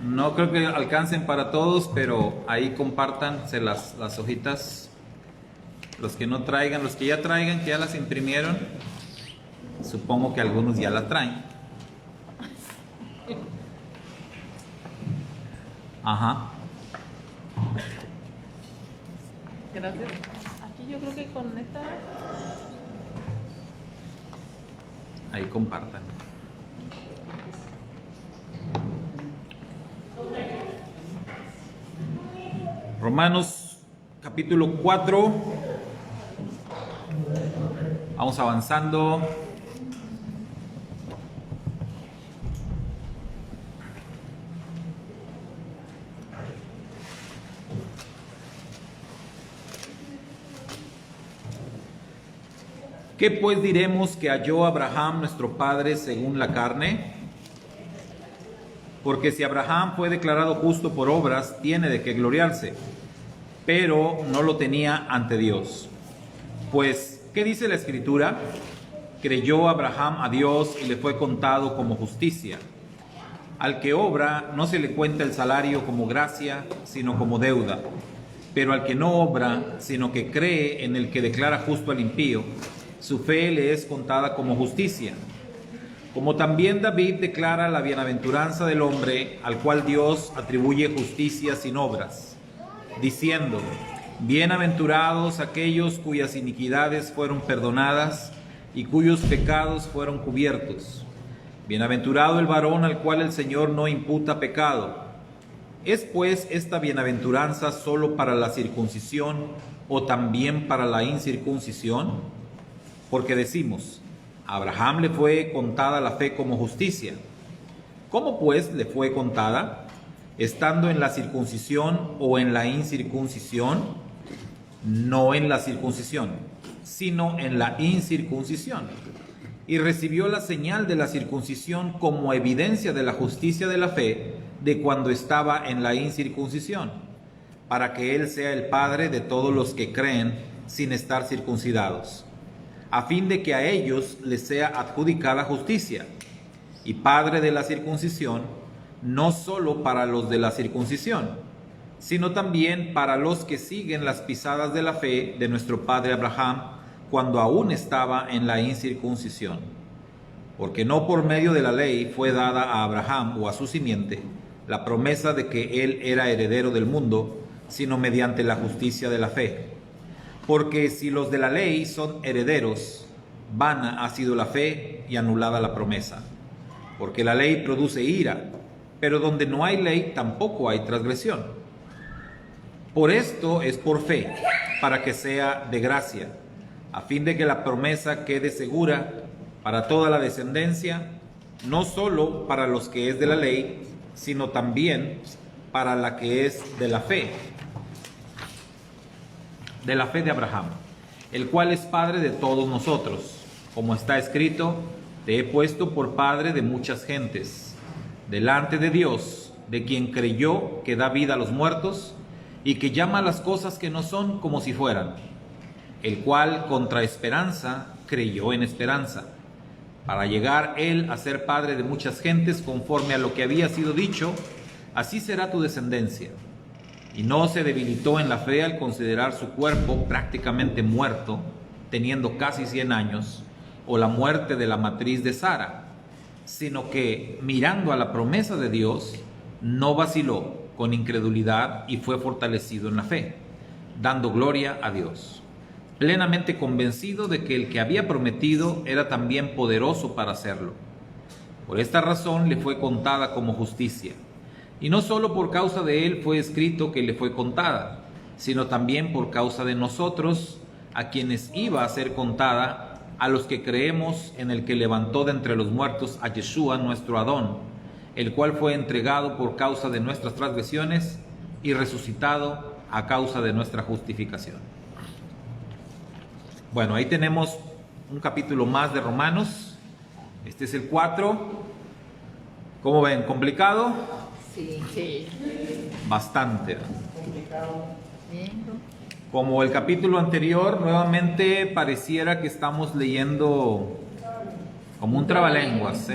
No creo que alcancen para todos, pero ahí compártanse las hojitas. Los que no traigan, los que ya traigan, que ya las imprimieron. Supongo que algunos ya la traen. Ajá. Gracias. Aquí yo creo que con esta... Ahí compartan. Romanos capítulo 4. Vamos avanzando. ¿Qué pues diremos que halló Abraham nuestro padre según la carne? Porque si Abraham fue declarado justo por obras, tiene de qué gloriarse, pero no lo tenía ante Dios. Pues, ¿qué dice la Escritura? Creyó Abraham a Dios y le fue contado como justicia. Al que obra no se le cuenta el salario como gracia, sino como deuda. Pero al que no obra, sino que cree en el que declara justo al impío, su fe le es contada como justicia. Como también David declara la bienaventuranza del hombre al cual Dios atribuye justicia sin obras, diciendo: bienaventurados aquellos cuyas iniquidades fueron perdonadas y cuyos pecados fueron cubiertos. Bienaventurado el varón al cual el Señor no imputa pecado. ¿Es pues esta bienaventuranza solo para la circuncisión o también para la incircuncisión? Porque decimos: a Abraham le fue contada la fe como justicia. ¿Cómo pues le fue contada? ¿Estando en la circuncisión o en la incircuncisión? No en la circuncisión, sino en la incircuncisión. Y recibió la señal de la circuncisión como evidencia de la justicia de la fe de cuando estaba en la incircuncisión, para que él sea el padre de todos los que creen sin estar circuncidados, a fin de que a ellos les sea adjudicada justicia, y padre de la circuncisión, no solo para los de la circuncisión, sino también para los que siguen las pisadas de la fe de nuestro padre Abraham, cuando aún estaba en la incircuncisión. Porque no por medio de la ley fue dada a Abraham o a su simiente la promesa de que él era heredero del mundo, sino mediante la justicia de la fe. Porque si los de la ley son herederos, vana ha sido la fe y anulada la promesa. Porque la ley produce ira, pero donde no hay ley tampoco hay transgresión. Por esto es por fe, para que sea de gracia, a fin de que la promesa quede segura para toda la descendencia, no solo para los que es de la ley, sino también para la que es de la fe de Abraham, el cual es padre de todos nosotros, como está escrito: te he puesto por padre de muchas gentes, delante de Dios, de quien creyó que da vida a los muertos y que llama las cosas que no son como si fueran, el cual contra esperanza creyó en esperanza, para llegar él a ser padre de muchas gentes, conforme a lo que había sido dicho: así será tu descendencia. Y no se debilitó en la fe al considerar su cuerpo prácticamente muerto, teniendo casi 100 años, o la muerte de la matriz de Sara, sino que, mirando a la promesa de Dios, no vaciló con incredulidad y fue fortalecido en la fe, dando gloria a Dios, plenamente convencido de que el que había prometido era también poderoso para hacerlo. Por esta razón le fue contada como justicia. Y no solo por causa de él fue escrito que le fue contada, sino también por causa de nosotros, a quienes iba a ser contada, a los que creemos en el que levantó de entre los muertos a Yeshua nuestro Adón, el cual fue entregado por causa de nuestras transgresiones y resucitado a causa de nuestra justificación. Bueno, ahí tenemos un capítulo más de Romanos. Este es el 4. ¿Cómo ven? ¿Complicado? Sí. Bastante. Complicado. Como el capítulo anterior, nuevamente pareciera que estamos leyendo como un trabalenguas,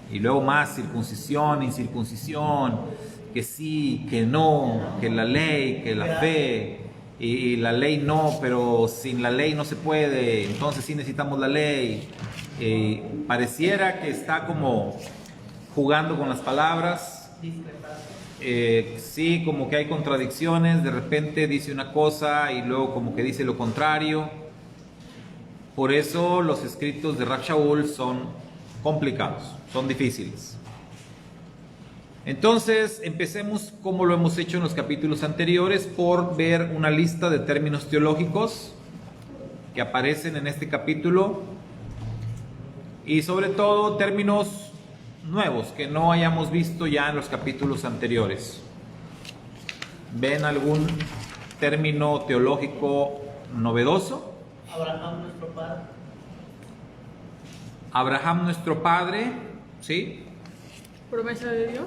y luego más circuncisión, incircuncisión, que sí, que no, que la ley, que la fe, y la ley no, pero sin la ley no se puede, entonces sí necesitamos la ley. Pareciera que está como jugando con las palabras, sí, como que hay contradicciones, de repente dice una cosa y luego como que dice lo contrario. Por eso los escritos de Rab Shaul son complicados, son difíciles. Entonces, empecemos como lo hemos hecho en los capítulos anteriores, por ver una lista de términos teológicos que aparecen en este capítulo y sobre todo términos nuevos que no hayamos visto ya en los capítulos anteriores. ¿Ven algún término teológico novedoso? Abraham nuestro padre. Abraham nuestro padre, ¿sí? Promesa de Dios.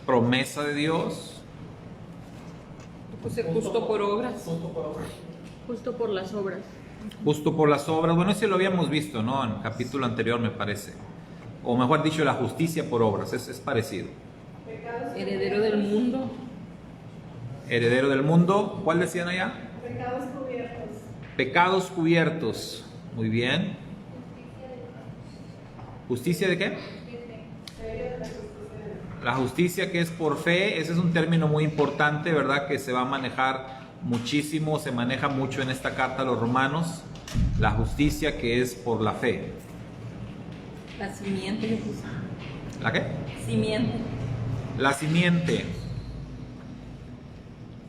Promesa de Dios. Puse justo por obras. Justo por obras. Justo por las obras. Justo por las obras. Bueno, ese lo habíamos visto, ¿no? En el capítulo anterior, me parece. O mejor dicho, la justicia por obras. Es parecido. Heredero del mundo. Heredero del mundo. ¿Cuál decían allá? Pecados cubiertos. Pecados cubiertos. Muy bien. ¿Justicia de qué? La justicia que es por fe. Ese es un término muy importante, ¿verdad? Que se va a manejar muchísimo, se maneja mucho en esta carta a los romanos. La justicia que es por la fe. La simiente, Jesús. ¿La qué? Simiente. La simiente.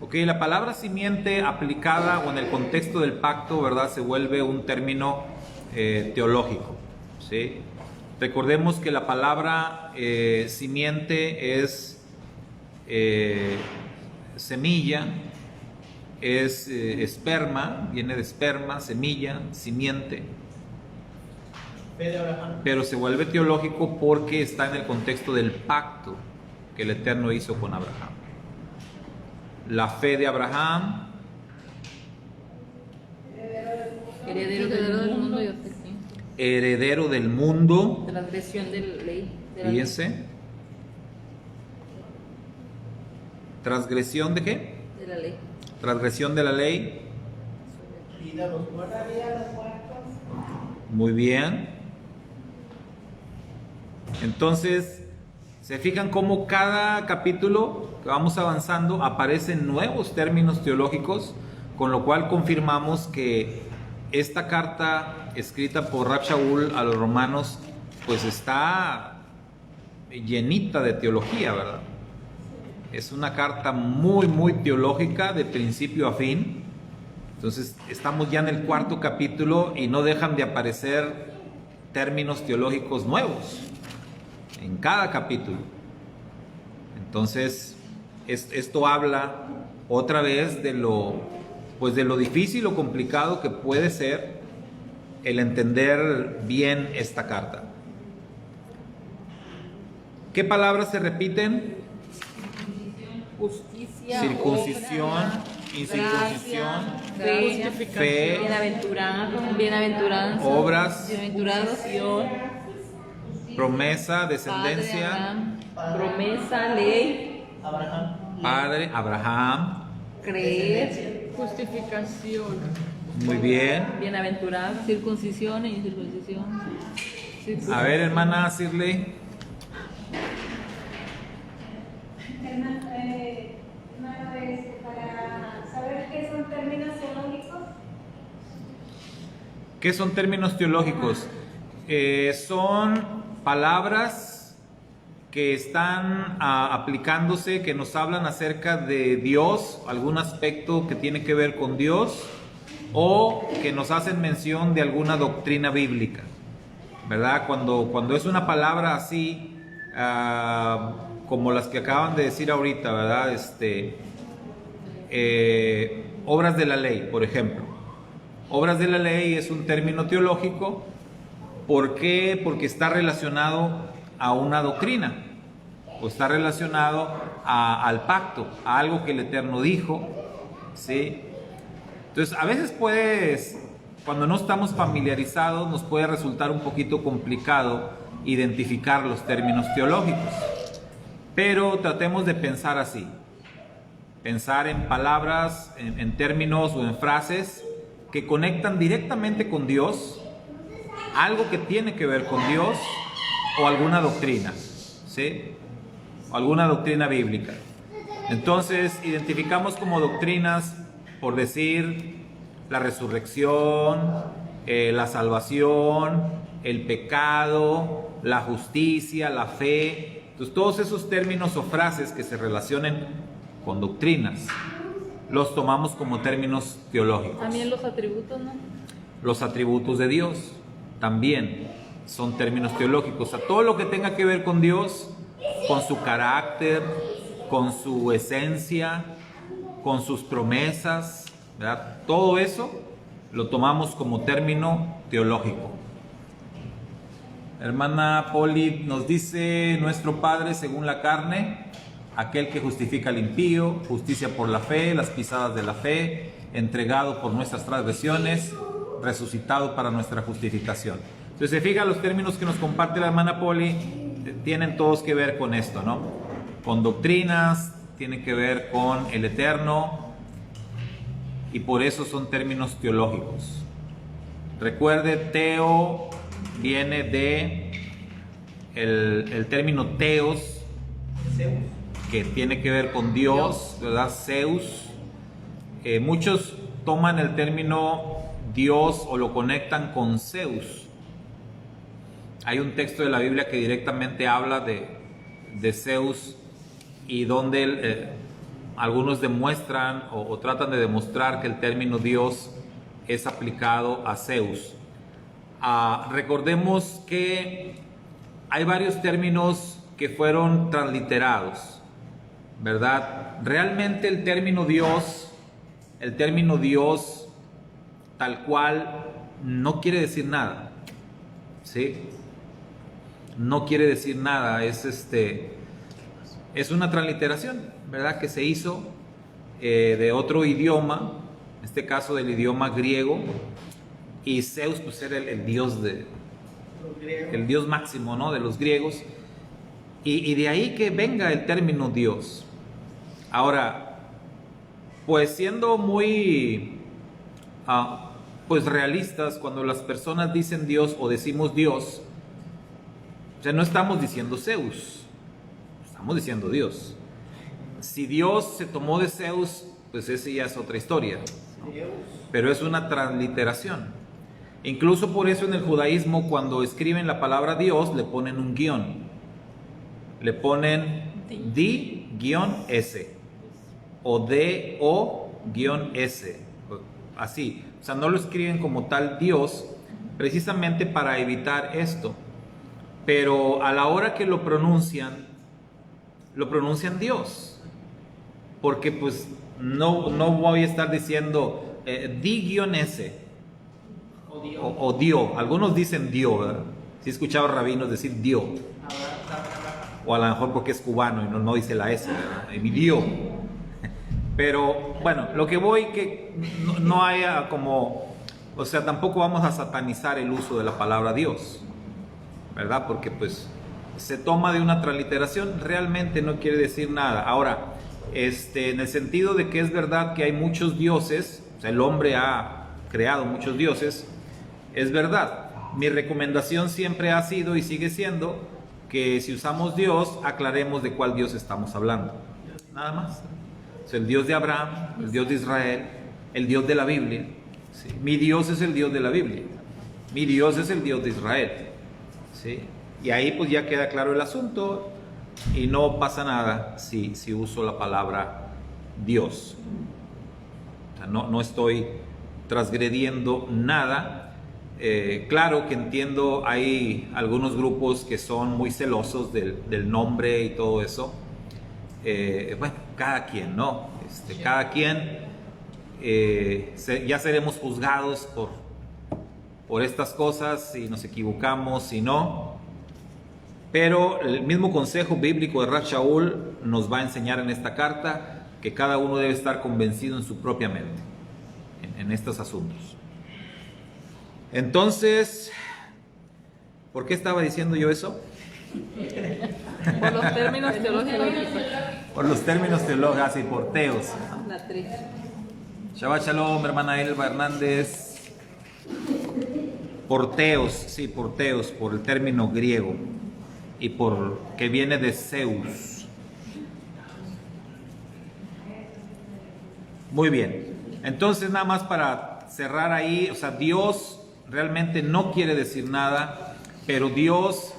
Ok, la palabra simiente aplicada o en el contexto del pacto, ¿verdad? Se vuelve un término teológico, ¿sí? Recordemos que la palabra simiente es semilla, es esperma, viene de esperma, semilla, simiente. Fe de Abraham. Pero se vuelve teológico porque está en el contexto del pacto que el Eterno hizo con Abraham. La fe de Abraham, Heredero del mundo. Yo te sí. heredero del mundo, Transgresión de la ley. De la ley. fíjense. ¿Transgresión de qué? De la ley. Transgresión de la ley. Vida a los muertos. Muy bien. Entonces, ¿se fijan cómo cada capítulo que vamos avanzando aparecen nuevos términos teológicos? Con lo cual confirmamos que esta carta escrita por Rab Shaul a los romanos pues está llenita de teología, ¿verdad? Es una carta muy, muy teológica de principio a fin. Entonces estamos ya en el cuarto capítulo y no dejan de aparecer términos teológicos nuevos en cada capítulo. Entonces esto habla otra vez de lo difícil o complicado que puede ser el entender bien esta carta. ¿Qué palabras se repiten? Justicia. Circuncisión, obra, incircuncisión, gracia, fe, bienaventuranza, obras, bienaventurados, promesa, descendencia, promesa, ley, Abraham. padre, Abraham. creer, Justificación. Muy bien. bienaventurado, circuncisión e incircuncisión. A ver, hermana Shirley. Para saber qué son términos teológicos. ¿Qué son términos teológicos? Son palabras que están aplicándose, que nos hablan acerca de Dios, algún aspecto que tiene que ver con Dios, o que nos hacen mención de alguna doctrina bíblica, ¿verdad? Cuando es una palabra así, como las que acaban de decir ahorita, ¿verdad? Obras de la ley, por ejemplo. Obras de la ley es un término teológico. ¿Por qué? Porque está relacionado a una doctrina, o está relacionado al pacto, a algo que el Eterno dijo, ¿sí? Entonces, a veces puedes cuando no estamos familiarizados nos puede resultar un poquito complicado identificar los términos teológicos. Pero tratemos de pensar así. Pensar en palabras, en términos o en frases que conectan directamente con Dios, algo que tiene que ver con Dios o alguna doctrina, ¿sí? O alguna doctrina bíblica. Entonces, identificamos como doctrinas, por decir, la resurrección, la salvación, el pecado, la justicia, la fe. Entonces, todos esos términos o frases que se relacionen con doctrinas, los tomamos como términos teológicos. También los atributos, ¿no? Los atributos de Dios también son términos teológicos. A todo lo que tenga que ver con Dios, con su carácter, con su esencia, con sus promesas, ¿verdad? Todo eso lo tomamos como término teológico. Hermana Poli nos dice: nuestro Padre según la carne, aquel que justifica al impío, justicia por la fe, las pisadas de la fe, entregado por nuestras transgresiones, resucitado para nuestra justificación. Entonces, se fija, los términos que nos comparte la hermana Poli tienen todos que ver con esto, ¿no? Con doctrinas, tienen que ver con el eterno, y por eso son términos teológicos. Recuerde, teo viene de el término teos, que tiene que ver con Dios, ¿verdad? Zeus. Muchos toman el término Dios o lo conectan con Zeus. Hay un texto de la Biblia que directamente habla de Zeus, y donde algunos demuestran o tratan de demostrar que el término Dios es aplicado a Zeus. Recordemos que hay varios términos que fueron transliterados, ¿verdad? Realmente el término Dios tal cual no quiere decir nada, ¿sí? No quiere decir nada, es una transliteración, ¿verdad? Que se hizo de otro idioma, en este caso del idioma griego, y Zeus pues era el dios el dios máximo, ¿no? De los griegos, y de ahí que venga el término Dios. Ahora, pues siendo muy pues realistas, cuando las personas dicen Dios o decimos Dios, o sea, no estamos diciendo Zeus, estamos diciendo Dios. Si Dios se tomó de Zeus, pues esa ya es otra historia, ¿no? Pero es una transliteración. Incluso por eso en el judaísmo, cuando escriben la palabra Dios, le ponen un guión. Le ponen di-s o d-o-s, así. O sea, no lo escriben como tal Dios, precisamente para evitar esto. Pero a la hora que lo pronuncian Dios. Porque pues no voy a estar diciendo di-s o dio. Algunos dicen dio, ¿verdad? Sí he escuchado rabinos decir dio. O a lo mejor porque es cubano y no dice la S, ¿verdad? Dio. Pero bueno, lo que voy que no haya como, o sea, tampoco vamos a satanizar el uso de la palabra Dios, ¿verdad? Porque pues se toma de una transliteración, realmente no quiere decir nada. Ahora, en el sentido de que es verdad que hay muchos dioses, o sea, el hombre ha creado muchos dioses, es verdad. Mi recomendación siempre ha sido y sigue siendo que si usamos Dios, aclaremos de cuál Dios estamos hablando. Nada más. O sea, el Dios de Abraham, el Dios de Israel, el Dios de la Biblia. ¿Sí? Mi Dios es el Dios de la Biblia. Mi Dios es el Dios de Israel. ¿Sí? Y ahí pues ya queda claro el asunto y no pasa nada si uso la palabra Dios. O sea, no estoy transgrediendo nada. Claro que entiendo, hay algunos grupos que son muy celosos del nombre y todo eso. Bueno, cada quien, ¿no? Cada quien, ya seremos juzgados por estas cosas, si nos equivocamos, si no. Pero el mismo consejo bíblico de Rav Shaul nos va a enseñar en esta carta que cada uno debe estar convencido en su propia mente en estos asuntos. Entonces, ¿por qué estaba diciendo yo eso? Por los términos teológicos. Por los términos teológicos y por teos. La 3. Shabbat Shalom, hermana Elba Hernández. Por teos, sí, por teos, por el término griego y por que viene de Zeus. Muy bien. Entonces, nada más para cerrar ahí, o sea, Dios realmente no quiere decir nada, pero Dios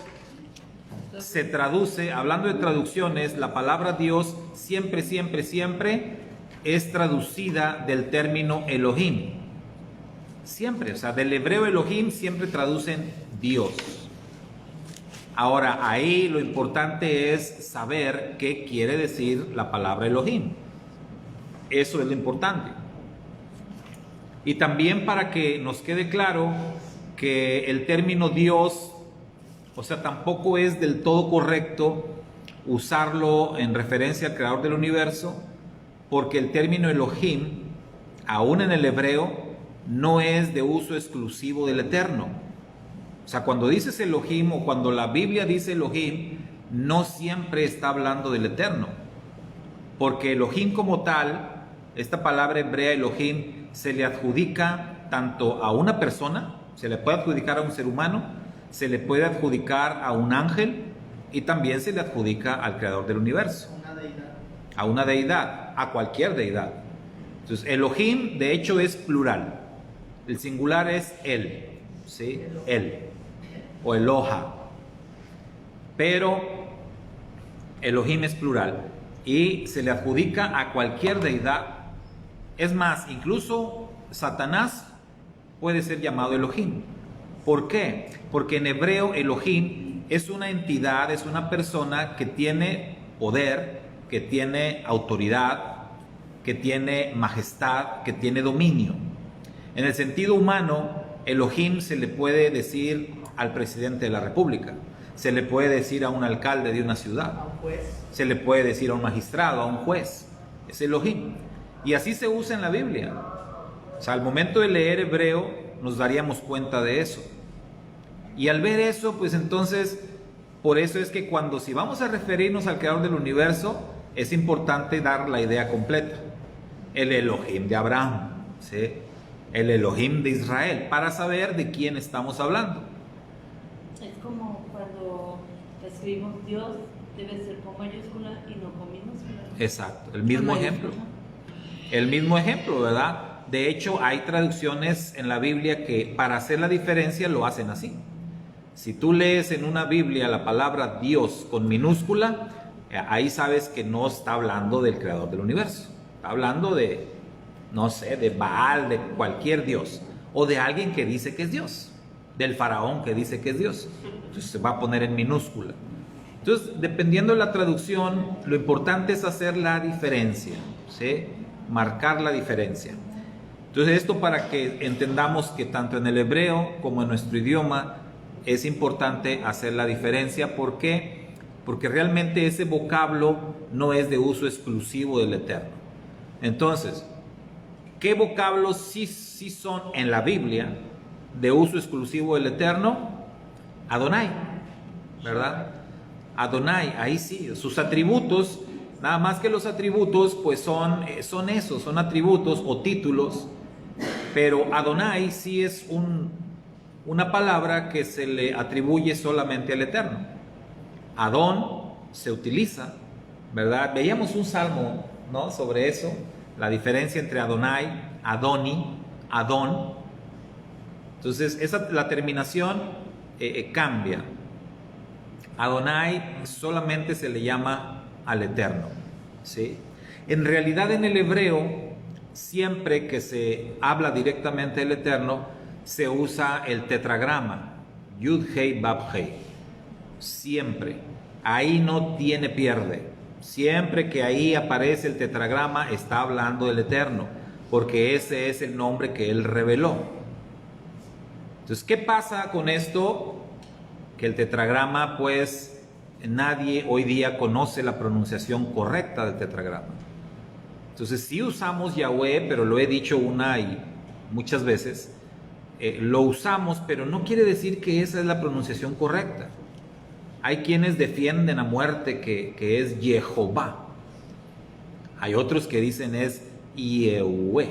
se traduce, hablando de traducciones, la palabra Dios siempre, siempre, siempre es traducida del término Elohim. Siempre, o sea, del hebreo Elohim siempre traducen Dios. Ahora, ahí lo importante es saber qué quiere decir la palabra Elohim. Eso es lo importante. Y también para que nos quede claro que el término Dios, o sea, tampoco es del todo correcto usarlo en referencia al creador del universo, porque el término Elohim, aún en el hebreo, no es de uso exclusivo del Eterno. O sea, cuando dices Elohim o cuando la Biblia dice Elohim, no siempre está hablando del Eterno, porque Elohim como tal, esta palabra hebrea Elohim, se le adjudica tanto a una persona, se le puede adjudicar a un ser humano, se le puede adjudicar a un ángel y también se le adjudica al creador del universo, Una deidad. a una deidad, a cualquier deidad. Entonces, Elohim de hecho es plural. El singular es él, ¿sí? Él o Eloha. Pero Elohim es plural y se le adjudica a cualquier deidad. Es más, incluso Satanás puede ser llamado Elohim. ¿Por qué? Porque en hebreo Elohim es una entidad, es una persona que tiene poder, que tiene autoridad, que tiene majestad, que tiene dominio. En el sentido humano, Elohim se le puede decir al presidente de la República, se le puede decir a un alcalde de una ciudad, A un juez. se le puede decir a un magistrado, a un juez. Es Elohim. Y así se usa en la Biblia. O sea, al momento de leer hebreo nos daríamos cuenta de eso. Y al ver eso, pues entonces, por eso es que si vamos a referirnos al creador del universo, es importante dar la idea completa. El Elohim de Abraham, ¿sí? El Elohim de Israel, para saber de quién estamos hablando. Es como cuando escribimos Dios, debe ser con mayúscula y no con minúscula. Exacto, el mismo ejemplo. El mismo ejemplo, ¿verdad? De hecho, hay traducciones en la Biblia que para hacer la diferencia lo hacen así. Si tú lees en una Biblia la palabra Dios con minúscula, ahí sabes que no está hablando del creador del universo. Está hablando de, no sé, de Baal, de cualquier Dios. O de alguien que dice que es Dios. Del faraón que dice que es Dios. Entonces se va a poner en minúscula. Entonces, dependiendo de la traducción, lo importante es hacer la diferencia, ¿sí? Marcar la diferencia. Entonces, esto para que entendamos que tanto en el hebreo como en nuestro idioma es importante hacer la diferencia. ¿Por qué? Porque realmente ese vocablo no es de uso exclusivo del Eterno. Entonces, ¿qué vocablos sí son en la Biblia de uso exclusivo del Eterno? Adonai, ¿verdad? Adonai, ahí sí, sus atributos, nada más que los atributos, pues son esos, son atributos o títulos, pero Adonai sí es una palabra que se le atribuye solamente al Eterno. Adón se utiliza, ¿verdad? Veíamos un salmo, ¿no? Sobre eso, la diferencia entre Adonai, Adoni, Adón. Entonces, la terminación cambia. Adonai solamente se le llama al Eterno, ¿sí? En realidad, en el hebreo, siempre que se habla directamente del Eterno, se usa el tetragrama, Yud Hei Bab Hei. Siempre. Ahí no tiene pierde. Siempre que ahí aparece el tetragrama, está hablando del Eterno, porque ese es el nombre que Él reveló. Entonces, ¿qué pasa con esto? Que el tetragrama, pues, nadie hoy día conoce la pronunciación correcta del tetragrama. Entonces, sí usamos Yahweh, pero lo he dicho una y muchas veces, lo usamos, pero no quiere decir que esa es la pronunciación correcta. Hay quienes defienden a muerte que es Jehová. Hay otros que dicen es Yehue.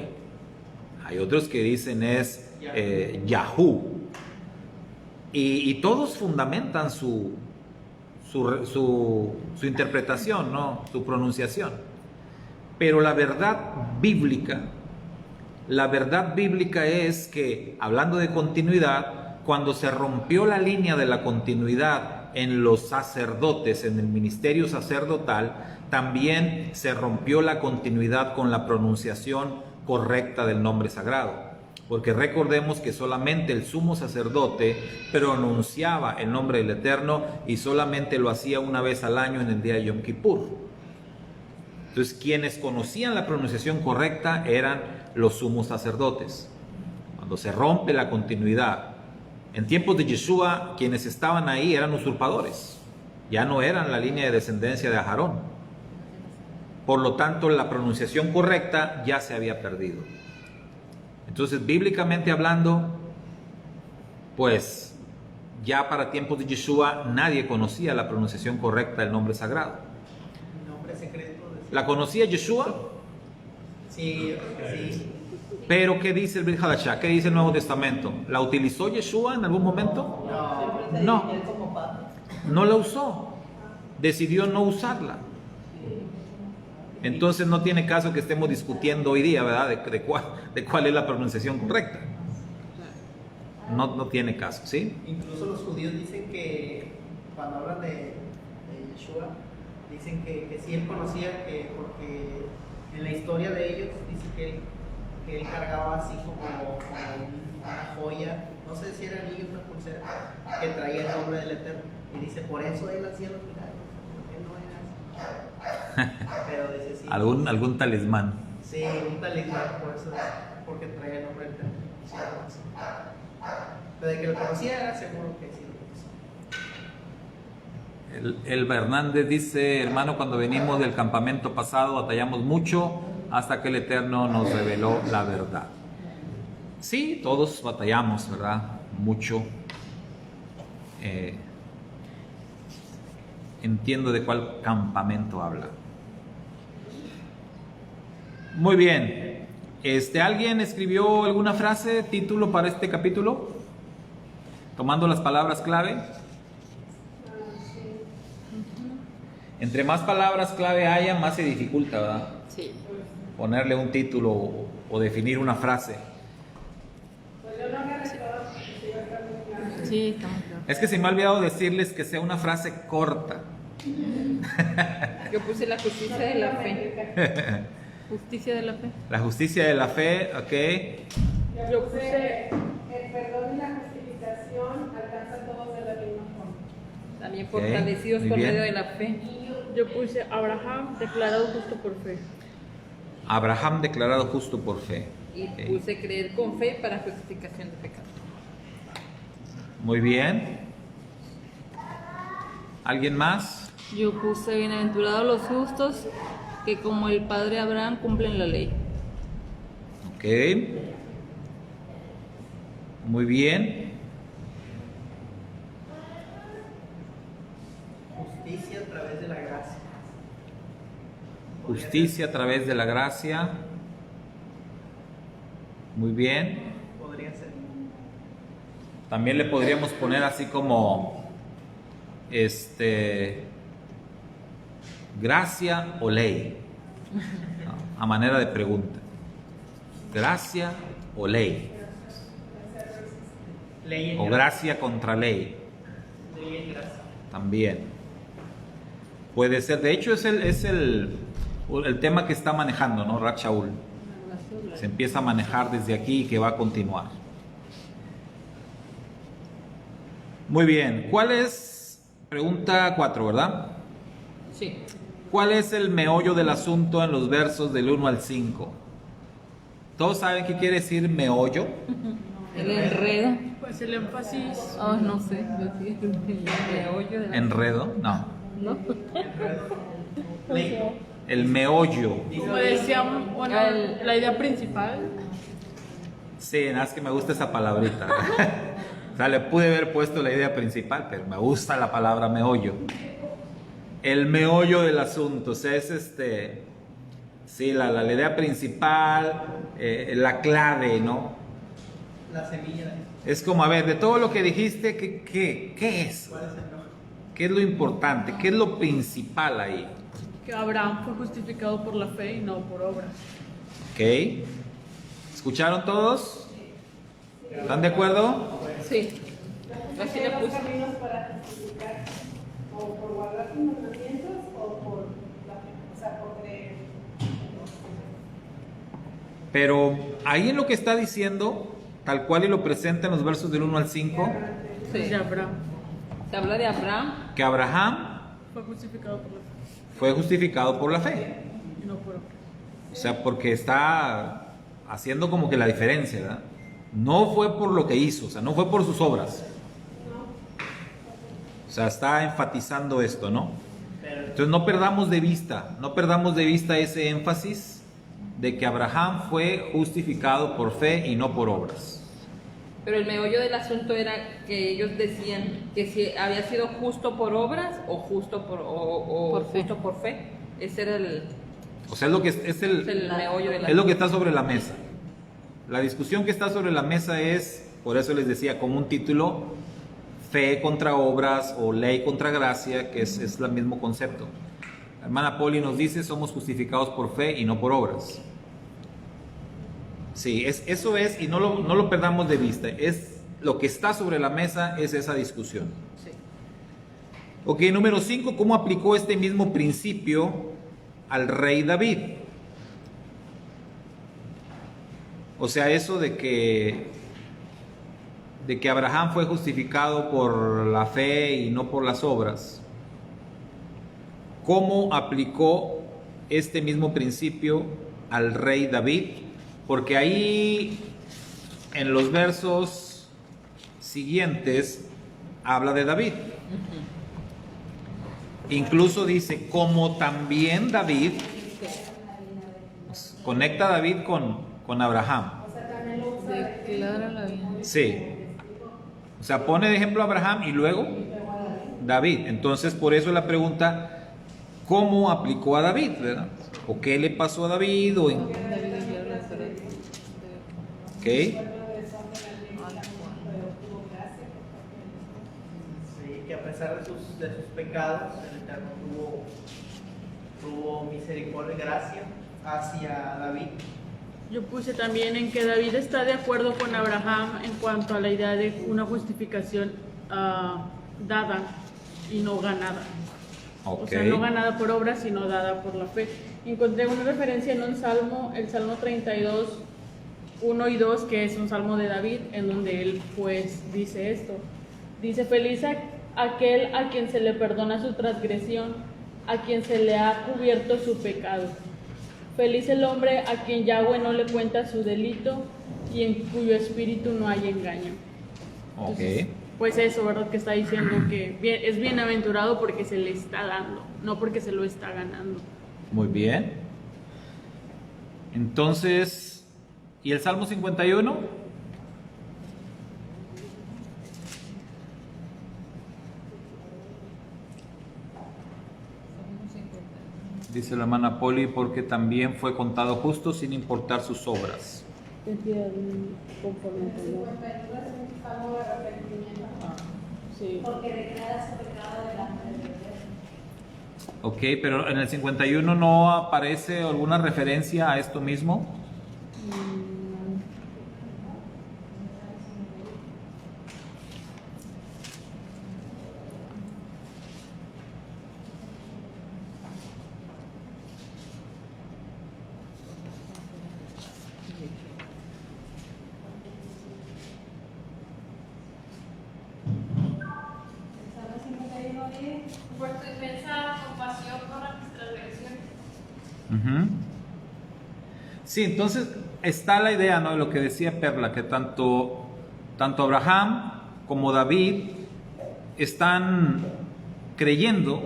Hay otros que dicen es Yahú. Y todos fundamentan su interpretación, ¿no? Su pronunciación. Pero la verdad bíblica es que, hablando de continuidad, cuando se rompió la línea de la continuidad en los sacerdotes, en el ministerio sacerdotal, también se rompió la continuidad con la pronunciación correcta del nombre sagrado. Porque recordemos que solamente el sumo sacerdote pronunciaba el nombre del Eterno y solamente lo hacía una vez al año en el día de Yom Kippur. Entonces, quienes conocían la pronunciación correcta eran los sumos sacerdotes. Cuando se rompe la continuidad, en tiempos de Yeshua, quienes estaban ahí eran usurpadores. Ya no eran la línea de descendencia de Aarón. Por lo tanto, la pronunciación correcta ya se había perdido. Entonces, bíblicamente hablando, pues ya para tiempos de Yeshua nadie conocía la pronunciación correcta del nombre sagrado. Nombre secreto. ¿La conocía Yeshua? Sí, sí. Pero ¿qué dice el Brit Hadashah? ¿Qué dice el Nuevo Testamento? ¿La utilizó Yeshua en algún momento? No. Él como padre. No la usó. Decidió no usarla. Entonces no tiene caso que estemos discutiendo hoy día, ¿verdad? De cuál es la pronunciación correcta. No tiene caso, ¿sí? Incluso los judíos dicen que, cuando hablan de Yeshua, dicen que sí él conocía, porque en la historia de ellos dice que él cargaba así como una joya, no sé si era anillo o una pulsera, que traía el nombre del Eterno. Y dice, por eso él hacía los milagros, porque él no era así. Pero dice sí. Algún talismán. Sí, un talismán, por eso, porque traía el nombre del Eterno. Sí, pero de que lo conocía era seguro que sí lo conocía. El Hernández dice, hermano, cuando venimos del campamento pasado batallamos mucho hasta que el Eterno nos reveló la verdad. Sí, todos batallamos, ¿verdad? Mucho. Entiendo de cuál campamento habla. Muy bien. ¿Alguien escribió alguna frase, título para este capítulo? Tomando las palabras clave. Entre más palabras clave haya, más se dificulta, ¿verdad? Sí. Ponerle un título o definir una frase. Sí, estamos claros. Es que se me ha olvidado decirles que sea una frase corta. Yo puse la justicia de la fe. Justicia de la fe. La justicia de la fe, ok. Yo puse El perdón y la justificación alcanza a todos de la misma forma. También Ok, fortalecidos muy por bien. medio de la fe. Yo puse Abraham declarado justo por fe. Abraham declarado justo por fe. Y Ok. puse creer con fe para justificación de pecado. Muy bien. ¿Alguien más? Yo puse bienaventurados los justos que como el padre Abraham cumplen la ley. Ok. Muy bien. Justicia a través de la gracia. Justicia a través de la gracia. Muy bien. Podría ser. También le podríamos poner así como gracia o ley, ¿no? A manera de pregunta. Gracia o ley, Ley en o gracia contra ley, Ley en gracia. también puede ser. De hecho es el tema que está manejando, ¿no? Rab Shaul. Se empieza a manejar desde aquí y que va a continuar. Muy bien, ¿cuál es? Pregunta 4, ¿verdad? Sí. ¿Cuál es el meollo del asunto en los versos del 1 al 5? ¿Todos saben qué quiere decir meollo? El enredo. Pues el énfasis. Oh, no sé. Decir el meollo de la ¿Enredo? No. ¿No? Ley. El meollo. Como decíamos, bueno, El- la idea principal. Sí, nada más que me gusta esa palabrita. O sea, le pude haber puesto la idea principal, pero me gusta la palabra meollo. El meollo del asunto, o sea, es sí, la idea principal, la clave, ¿no? La semilla. Es como, a ver, de todo lo que dijiste, ¿qué es? ¿Cuál es el no? ¿Qué es lo importante? ¿Qué es lo principal ahí? Que Abraham fue justificado por la fe y no por obras. ¿Ok? ¿Escucharon todos? ¿Están de acuerdo? Sí. Así le Dos puse. caminos para justificar, o por guardar tus mandamientos o por la fe, o sea, por creer. Pero ahí en lo que está diciendo, tal cual y lo presenta en los versos del 1 al 5, Sí. De Abraham Se habla de Abraham. que Abraham fue justificado por la fe fue justificado por la fe. y no por obras. O sea, porque está haciendo como que la diferencia, ¿verdad? No fue por lo que hizo, o sea, no fue por sus obras. O sea, está enfatizando esto, ¿no? Entonces no perdamos de vista ese énfasis de que Abraham fue justificado por fe y no por obras. Pero el meollo del asunto era que ellos decían que si había sido justo por obras o justo Por fe. justo por fe. Ese era el O sea, es lo que es meollo del es lo asunto. que está sobre la mesa. La discusión que está sobre la mesa es, por eso les decía, como un título, fe contra obras o ley contra gracia, que es el mismo concepto. La hermana Poli nos dice, somos justificados por fe y no por obras. Sí, eso es, y no lo perdamos de vista, es lo que está sobre la mesa, es esa discusión. Sí. Ok, número 5, ¿cómo aplicó este mismo principio al rey David? O sea, eso de que Abraham fue justificado por la fe y no por las obras. ¿Cómo aplicó este mismo principio al rey David? Porque ahí en los versos siguientes habla de David. Incluso dice, como también David, conecta a David con Abraham. Declara la vida. Sí. O sea, pone de ejemplo a Abraham y luego David. Entonces, por eso la pregunta, ¿cómo aplicó a David? ¿Verdad? ¿O qué le pasó a David? ¿O en... ¿Ok? Sí, que a pesar de sus pecados, el Eterno tuvo misericordia y gracia hacia David. Yo puse también en que David está de acuerdo con Abraham en cuanto a la idea de una justificación dada y no ganada. Ok. O sea, no ganada por obras, sino dada por la fe. Encontré una referencia en un salmo, el Salmo 32, 1 y 2, que es un salmo de David, en donde él pues dice esto. Dice, feliz aquel a quien se le perdona su transgresión, a quien se le ha cubierto su pecado. Feliz el hombre a quien Yahweh no le cuenta su delito y en cuyo espíritu no hay engaño. Entonces, Ok. pues eso, ¿verdad? Que está diciendo que es bienaventurado porque se le está dando, no porque se lo está ganando. Muy bien. Entonces, ¿y el Salmo 51? Dice la hermana Poli, porque también fue contado justo sin importar sus obras. Conforme a tu amor. 51 es un salmo de arrepentimiento, Sí. Porque declara su pecado delante del Eterno. Ok, pero en el 51 no aparece alguna referencia a esto mismo. el Salmo 51 es Fuerte defensa, compasión por las transgresiones. Ujú. Sí, entonces está la idea, ¿no? De lo que decía Perla, que tanto Abraham como David están creyendo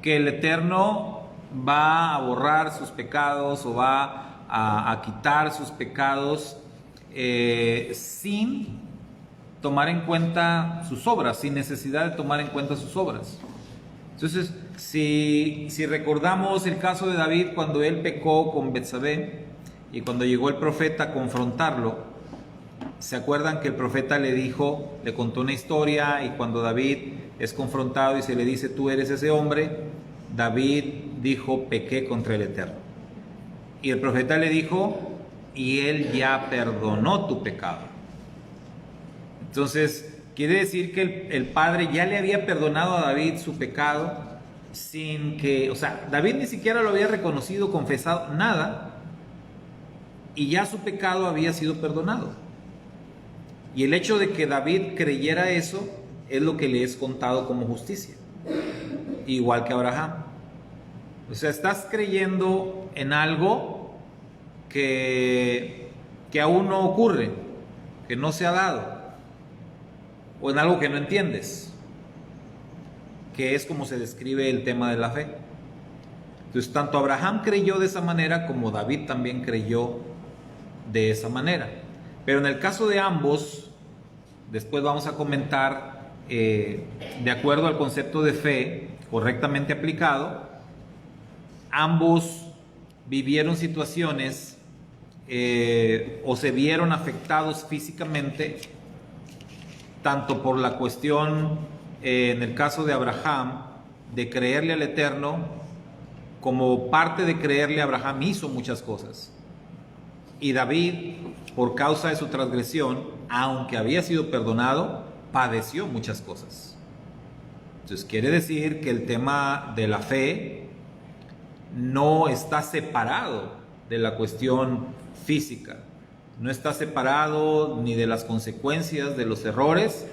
que el Eterno va a borrar sus pecados o va a quitar sus pecados sin tomar en cuenta sus obras, sin necesidad de tomar en cuenta sus obras. Entonces, si recordamos el caso de David cuando él pecó con Betsabé y cuando llegó el profeta a confrontarlo, ¿se acuerdan que el profeta le contó una historia, y cuando David es confrontado y se le dice, tú eres ese hombre, David dijo, pequé contra el Eterno. Y el profeta le dijo, y él ya perdonó tu pecado. Entonces, quiere decir que el Padre ya le había perdonado a David su pecado sin que, o sea, David ni siquiera lo había reconocido, confesado, nada, y ya su pecado había sido perdonado. Y el hecho de que David creyera eso es lo que le es contado como justicia, igual que Abraham. O sea, estás creyendo en algo que aún no ocurre, que no se ha dado, o en algo que no entiendes, que es como se describe el tema de la fe. Entonces, tanto Abraham creyó de esa manera como David también creyó de esa manera. Pero en el caso de ambos, después vamos a comentar, de acuerdo al concepto de fe correctamente aplicado, ambos vivieron situaciones o se vieron afectados físicamente, tanto por la cuestión, en el caso de Abraham, de creerle al Eterno, como parte de creerle a Abraham hizo muchas cosas. Y David, por causa de su transgresión, aunque había sido perdonado, padeció muchas cosas. Entonces quiere decir que el tema de la fe no está separado de la cuestión física, no está separado ni de las consecuencias de los errores,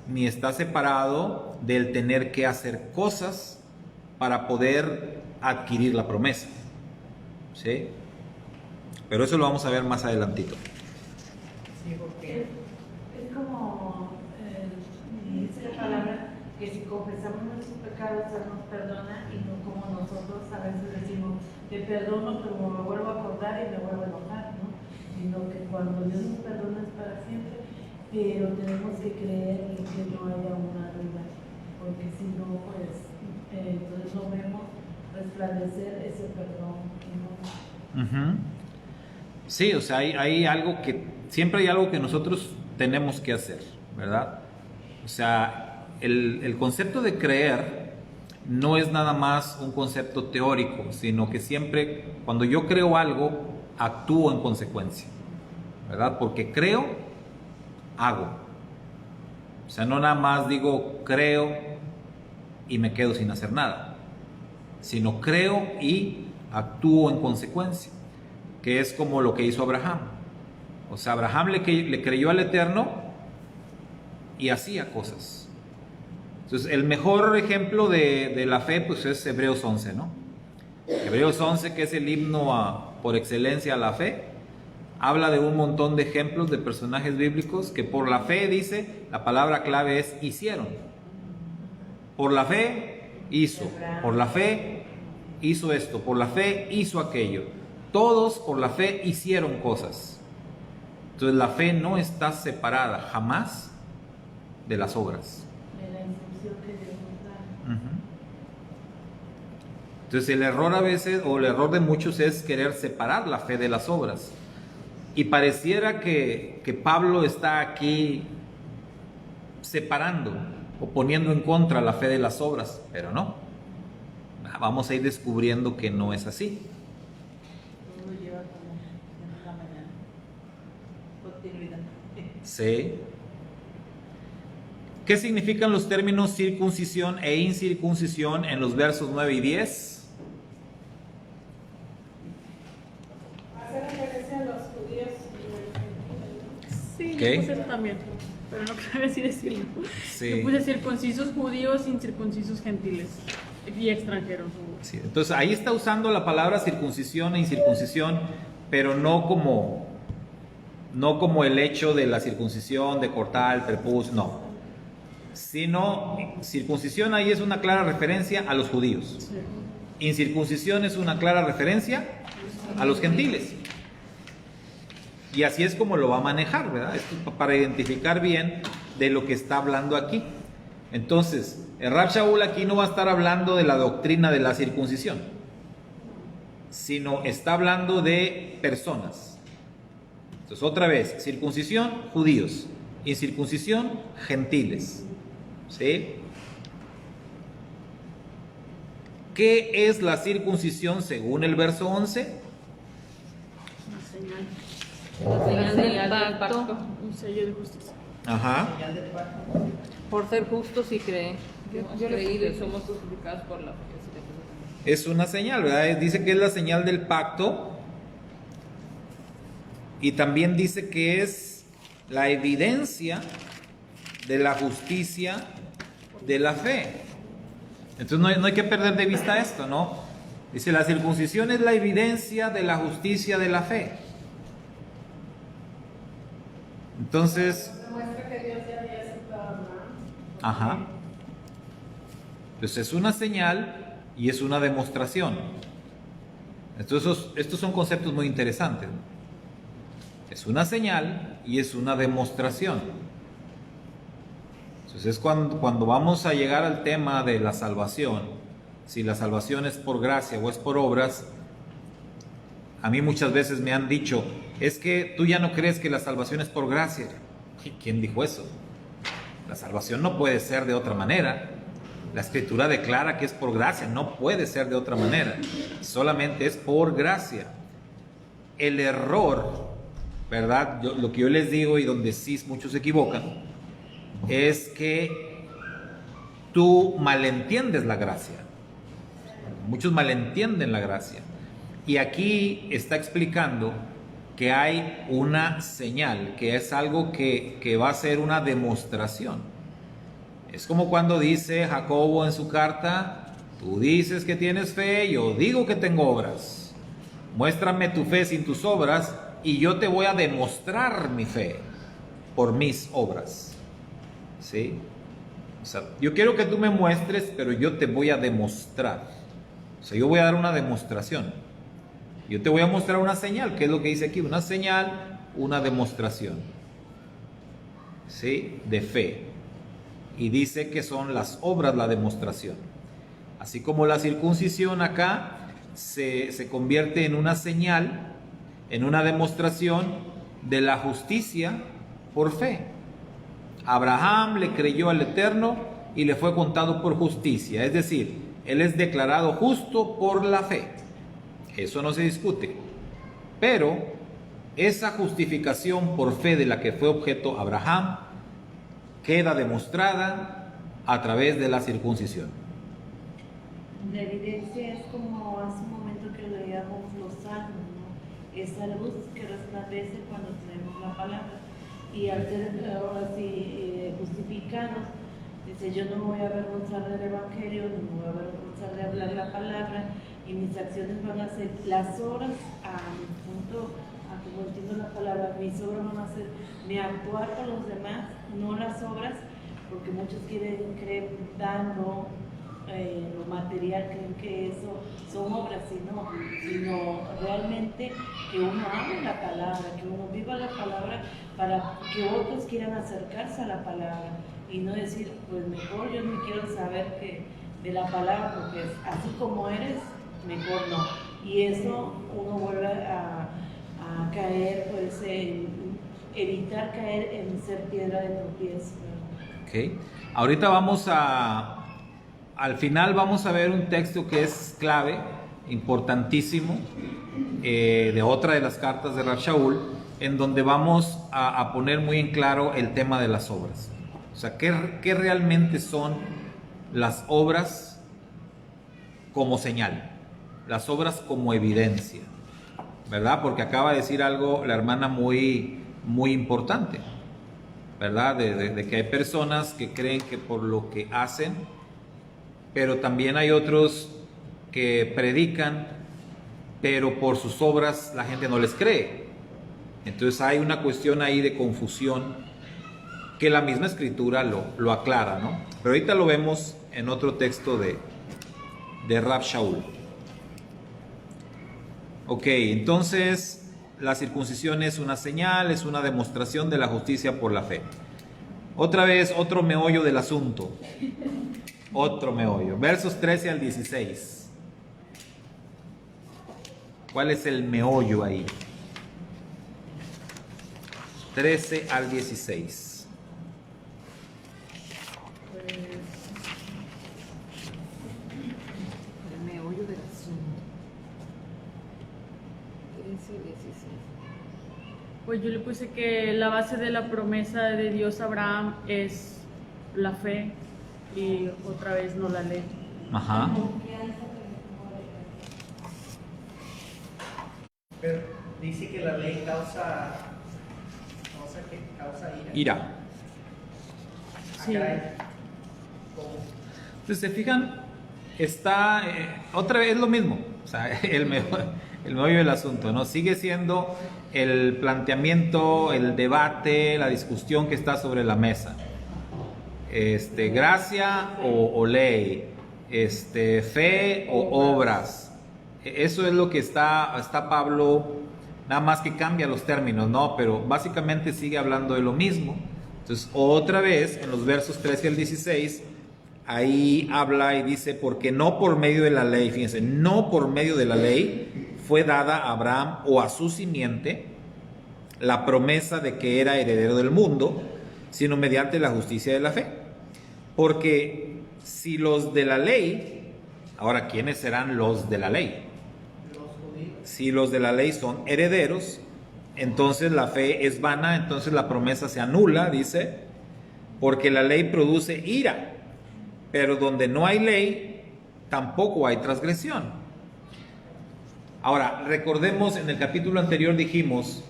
ni está separado del tener que hacer cosas para poder adquirir la promesa, ¿sí? Pero eso lo vamos a ver más adelantito. Sí, porque Es como dice la palabra que si confesamos nuestros pecados, Él nos perdona, y no como nosotros a veces decimos, te perdono, pero me vuelvo a acordar y me vuelvo a enojar, ¿no? Sino que cuando Dios nos perdona es para siempre, pero tenemos que creer en que no haya una duda, porque si no, pues entonces no vemos resplandecer ese perdón. Sí, o sea, hay algo que, siempre hay algo que nosotros tenemos que hacer, ¿verdad? O sea, el concepto de creer no es nada más un concepto teórico, sino que siempre, cuando yo creo algo, actúo en consecuencia, ¿verdad? Porque creo, hago. O sea, no nada más digo creo y me quedo sin hacer nada, sino creo y actúo en consecuencia, que es como lo que hizo Abraham. O sea, Abraham le creyó al Eterno y hacía cosas. Entonces, el mejor ejemplo de la fe, pues es Hebreos 11, ¿no? Hebreos 11, que es el himno por excelencia a la fe, habla de un montón de ejemplos de personajes bíblicos que por la fe, dice, la palabra clave es hicieron. Por la fe hizo, por la fe hizo esto, por la fe hizo aquello. Todos por la fe hicieron cosas. Entonces la fe no está separada jamás de las obras. De la instrucción que Dios nos da. Entonces el error a veces, o el error de muchos, es querer separar la fe de las obras. Y pareciera que Pablo está aquí separando o poniendo en contra la fe de las obras, pero no. Vamos a ir descubriendo que no es así. Todo lleva como cierta manera. Continuidad. Sí. ¿Qué significan los términos circuncisión e incircuncisión en los versos 9 y 10? Hace referencia a los judíos Sí, Ok. yo puse eso también, pero no quiero así decirlo. Sí. Yo puse circuncisos judíos, incircuncisos gentiles y extranjeros. Sí, entonces ahí está usando la palabra circuncisión e incircuncisión, pero no como el hecho de la circuncisión, de cortar el prepucio, no. Sino circuncisión ahí es una clara referencia a los judíos. Sí. Incircuncisión es una clara referencia a los gentiles. Y así es como lo va a manejar, ¿verdad? Esto es para identificar bien de lo que está hablando aquí. Entonces, el Rab Shaul aquí no va a estar hablando de la doctrina de la circuncisión, sino está hablando de personas. Entonces, otra vez, circuncisión, judíos, incircuncisión, gentiles. ¿Sí? ¿Qué es la circuncisión según el verso 11? Una señal. La señal del pacto. Un sello de justicia. Ajá. Señal del pacto. Por ser justos y creer. Yo le Creído y puse- somos justificados por la fe. Es una señal, ¿verdad? Dice que es la señal del pacto. Y también dice que es la evidencia de la justicia de la fe. Entonces no hay que perder de vista esto, ¿no? Dice, la circuncisión es la evidencia de la justicia de la fe. Entonces, Demuestra que Dios ya había aceptado a Abraham. ajá. Pues es una señal y es una demostración. Entonces, estos son conceptos muy interesantes, ¿no? Es una señal y es una demostración. Entonces es cuando vamos a llegar al tema de la salvación, si la salvación es por gracia o es por obras. A mí muchas veces me han dicho, es que tú ya no crees que la salvación es por gracia. ¿Quién dijo eso? La salvación no puede ser de otra manera. La Escritura declara que es por gracia, no puede ser de otra manera. Solamente es por gracia. El error, ¿verdad? Lo que yo les digo y donde sí muchos se equivocan, es que tú malentiendes la gracia. Muchos malentienden la gracia. Y aquí está explicando que hay una señal, que es algo que va a ser una demostración. Es como cuando dice Jacobo en su carta, tú dices que tienes fe, yo digo que tengo obras. Muéstrame tu fe sin tus obras y yo te voy a demostrar mi fe por mis obras. ¿Sí? O sea, yo quiero que tú me muestres, pero yo te voy a demostrar. O sea, yo voy a dar una demostración. Yo te voy a mostrar una señal, que es lo que dice aquí, una señal, una demostración. ¿Sí? De fe. Y dice que son las obras la demostración. Así como la circuncisión acá se convierte en una señal, en una demostración de la justicia por fe. Abraham le creyó al Eterno y le fue contado por justicia, es decir, él es declarado justo por la fe. Eso no se discute. Pero esa justificación por fe de la que fue objeto Abraham queda demostrada a través de la circuncisión. La evidencia es como hace un momento que leíamos los salmos, ¿no? Esa luz que resplandece cuando tenemos la palabra. Y al ser ahora sí justificados, dice, yo no me voy a avergonzar del Evangelio, no me voy a avergonzar de hablar la palabra, y mis acciones van a ser las obras, a mi punto, a como entiendo la palabra, mis obras van a ser mi actuar con los demás, no las obras, porque muchos quieren creer dando lo material, creen que eso son obras, sino realmente que uno hable la palabra, que uno viva la palabra para que otros quieran acercarse a la palabra y no decir, pues mejor yo no quiero saber de la palabra porque así como eres, mejor no. Y eso uno vuelve a caer, pues evitar caer en ser piedra de tropiezo. Okay. Ahorita al final vamos a ver un texto que es clave, importantísimo, de otra de las cartas de Rab Shaul, en donde vamos a poner muy en claro el tema de las obras. O sea, ¿qué realmente son las obras como señal? Las obras como evidencia, ¿verdad? Porque acaba de decir algo la hermana muy, muy importante, ¿verdad? De que hay personas que creen que por lo que hacen, pero también hay otros que predican, pero por sus obras la gente no les cree. Entonces hay una cuestión ahí de confusión que la misma Escritura lo aclara, ¿no? Pero ahorita lo vemos en otro texto de Rab Shaul. Ok, entonces la circuncisión es una señal, es una demostración de la justicia por la fe. Otra vez, otro meollo del asunto. Otro meollo. Versos 13 al 16. ¿Cuál es el meollo ahí? 13 al 16. El meollo del asunto. 13 y 16. Pues yo le puse que la base de la promesa de Dios a Abraham es la fe y otra vez no la ley. Ajá. Pero dice que la ley causa ¿qué? Causa ira. Ira. Ah, Sí. caray. ¿Cómo? Entonces, se fijan, está otra vez lo mismo. O sea, el meollo del asunto, ¿no? Sigue siendo el planteamiento, el debate, la discusión que está sobre la mesa. Gracia o ley, fe o obras. Eso es lo que está Pablo, nada más que cambia los términos, ¿no? Pero básicamente sigue hablando de lo mismo. Entonces, otra vez, en los versos 13 al 16, ahí habla y dice, porque no por medio de la ley, fíjense, no por medio de la ley fue dada a Abraham o a su simiente la promesa de que era heredero del mundo, sino mediante la justicia de la fe. Porque si los de la ley, ahora, ¿quiénes serán los de la ley? Los judíos. Si los de la ley son herederos, entonces la fe es vana, entonces la promesa se anula, dice, porque la ley produce ira, pero donde no hay ley, tampoco hay transgresión. Ahora, recordemos, en el capítulo anterior dijimos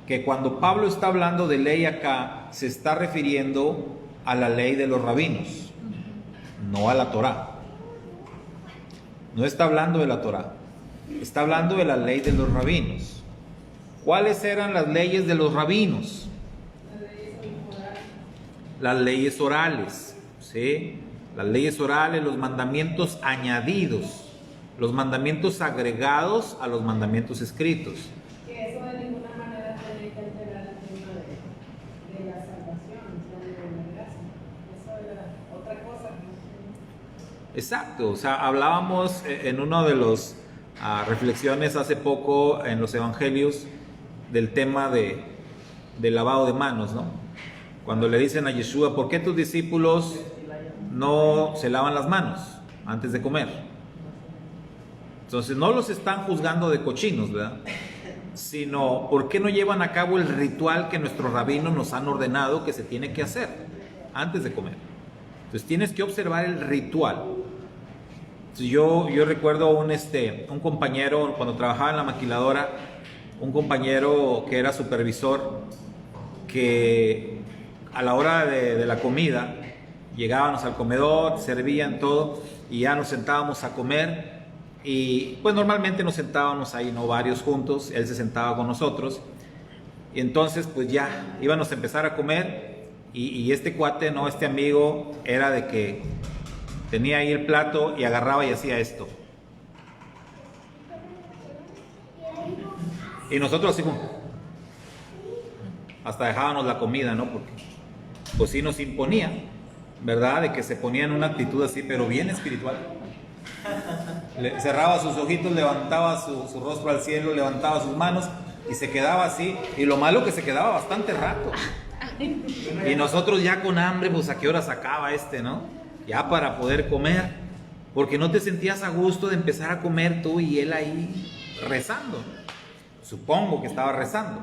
que cuando Pablo está hablando de ley acá, se está refiriendo a la ley de los rabinos, no a la Torá. No está hablando de la Torá, está hablando de la ley de los rabinos. ¿Cuáles eran las leyes de los rabinos? Las leyes orales, ¿sí? Las leyes orales, los mandamientos añadidos, los mandamientos agregados a los mandamientos escritos. Que eso de ninguna manera tiene que alterar el tema de la salvación, de la gracia. Eso era otra cosa. Exacto, o sea, hablábamos en una de las reflexiones hace poco en los evangelios del tema de lavado de manos, ¿no? Cuando le dicen a Yeshua, ¿por qué tus discípulos no se lavan las manos antes de comer? Entonces no los están juzgando de cochinos, ¿verdad? Sino, ¿por qué no llevan a cabo el ritual que nuestros rabinos nos han ordenado que se tiene que hacer antes de comer? Entonces tienes que observar el ritual. Entonces, yo recuerdo un compañero, cuando trabajaba en la maquiladora, un compañero que era supervisor, que a la hora de la comida, llegábamos al comedor, servían todo, y ya nos sentábamos a comer, y pues normalmente nos sentábamos ahí, ¿no? Varios juntos, él se sentaba con nosotros, y entonces pues ya íbamos a empezar a comer, y este cuate, ¿no? Este amigo, era de que tenía ahí el plato y agarraba y hacía esto. Y nosotros así como, hasta dejábamos la comida, ¿no? Porque pues sí nos imponía, ¿verdad? De que se ponía en una actitud así, pero bien espiritual. Cerraba sus ojitos, levantaba su rostro al cielo, levantaba sus manos y se quedaba así. Y lo malo que se quedaba bastante rato. Y nosotros ya con hambre, pues a qué hora sacaba ¿no? Ya para poder comer. Porque no te sentías a gusto de empezar a comer tú y él ahí rezando. Supongo que estaba rezando.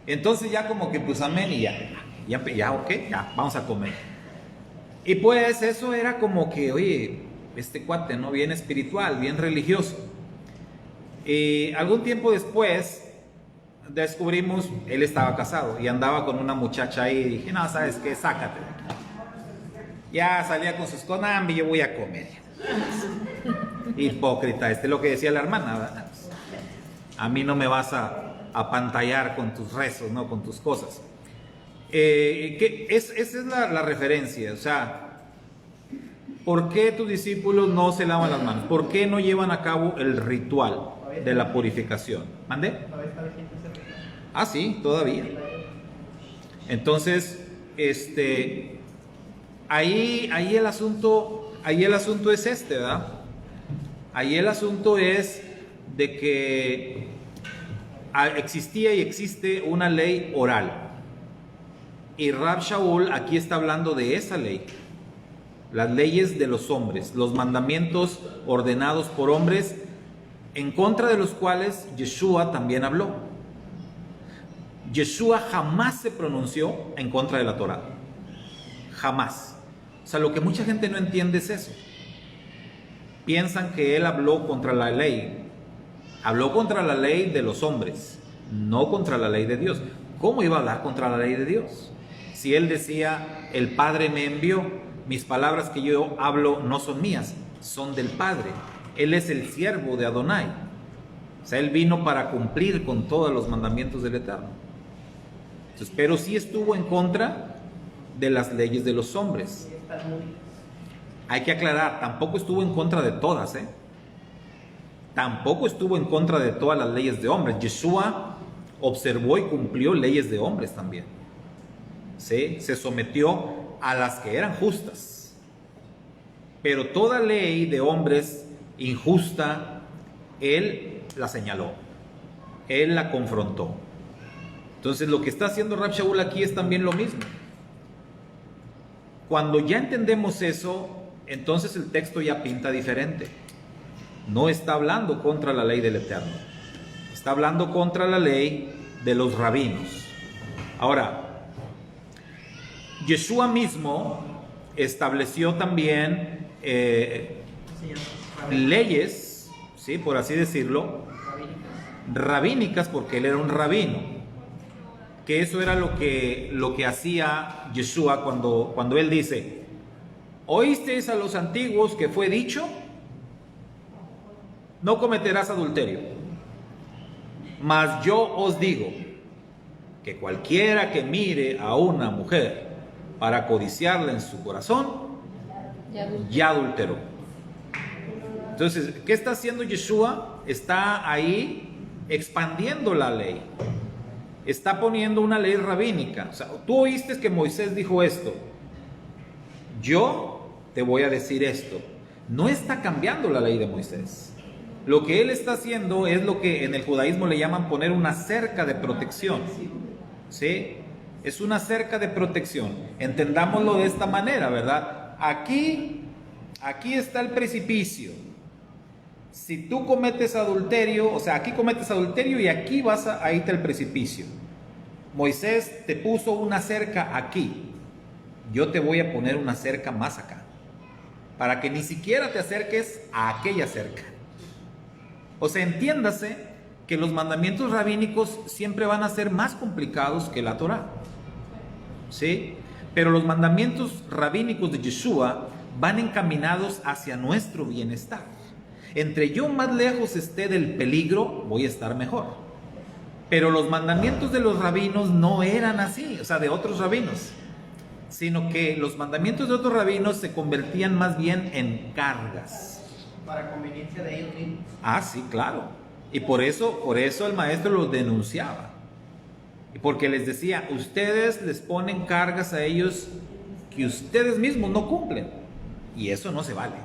Entonces ya como que pues amén y ya ok, ya vamos a comer. Y pues eso era como que, oye, este cuate, ¿no? Bien espiritual, bien religioso. Y algún tiempo después descubrimos, él estaba casado y andaba con una muchacha ahí. Y dije, no, ¿sabes qué? Sácate de aquí. Ya salía con sus conambres, yo voy a comer. Hipócrita, lo que decía la hermana, ¿verdad? A mí no me vas a apantallar con tus rezos, ¿no? Con tus cosas. Esa es la referencia, o sea, ¿por qué tus discípulos no se lavan las manos? ¿Por qué no llevan a cabo el ritual de la purificación? ¿Mande? Todavía está vigente ese Ah, sí, todavía. Entonces, ahí el asunto es ¿verdad? Ahí el asunto es de que existía y existe una ley oral. Y Rab Shaul aquí está hablando de esa ley. Las leyes de los hombres, los mandamientos ordenados por hombres, en contra de los cuales Yeshua también habló. Yeshua jamás se pronunció en contra de la Torá. Jamás. O sea, lo que mucha gente no entiende es eso. Piensan que él habló contra la ley. Habló contra la ley de los hombres, no contra la ley de Dios. ¿Cómo iba a hablar contra la ley de Dios? Si él decía, el Padre me envió, mis palabras que yo hablo no son mías, son del Padre. Él es el siervo de Adonai. O sea, él vino para cumplir con todos los mandamientos del Eterno. Entonces, pero sí estuvo en contra de las leyes de los hombres. Hay que aclarar, tampoco estuvo en contra de todas, Tampoco estuvo en contra de todas las leyes de hombres. Yeshua observó y cumplió leyes de hombres también. ¿Sí? Se sometió a las que eran justas. Pero toda ley de hombres injusta, él la señaló. Él la confrontó. Entonces lo que está haciendo Rab Shaul aquí es también lo mismo. Cuando ya entendemos eso, entonces el texto ya pinta diferente. No está hablando contra la ley del Eterno. Está hablando contra la ley de los rabinos. Ahora, Yeshua mismo estableció también leyes, ¿sí? Por así decirlo, rabínicas, porque él era un rabino. Que eso era lo que hacía Yeshua cuando él dice, ¿oísteis a los antiguos que fue dicho? No cometerás adulterio. Mas yo os digo que cualquiera que mire a una mujer para codiciarla en su corazón, ya adulteró. Entonces, ¿qué está haciendo Yeshua? Está ahí expandiendo la ley. Está poniendo una ley rabínica. O sea, tú oíste que Moisés dijo esto. Yo te voy a decir esto. No está cambiando la ley de Moisés. Lo que él está haciendo es lo que en el judaísmo le llaman poner una cerca de protección. ¿Sí? Es una cerca de protección. Entendámoslo de esta manera, ¿verdad? Aquí está el precipicio. Si tú cometes adulterio, o sea, aquí cometes adulterio y aquí ahí está el precipicio. Moisés te puso una cerca aquí. Yo te voy a poner una cerca más acá. Para que ni siquiera te acerques a aquella cerca. O sea, entiéndase que los mandamientos rabínicos siempre van a ser más complicados que la Torá. ¿Sí? Pero los mandamientos rabínicos de Yeshua van encaminados hacia nuestro bienestar. Entre yo más lejos esté del peligro, voy a estar mejor. Pero los mandamientos de los rabinos no eran así, o sea, de otros rabinos. Sino que los mandamientos de otros rabinos se convertían más bien en cargas. Para conveniencia de ellos mismos. Ah, sí, claro. Y por eso el maestro los denunciaba. Y porque les decía, ustedes les ponen cargas a ellos que ustedes mismos no cumplen. Y eso no se vale.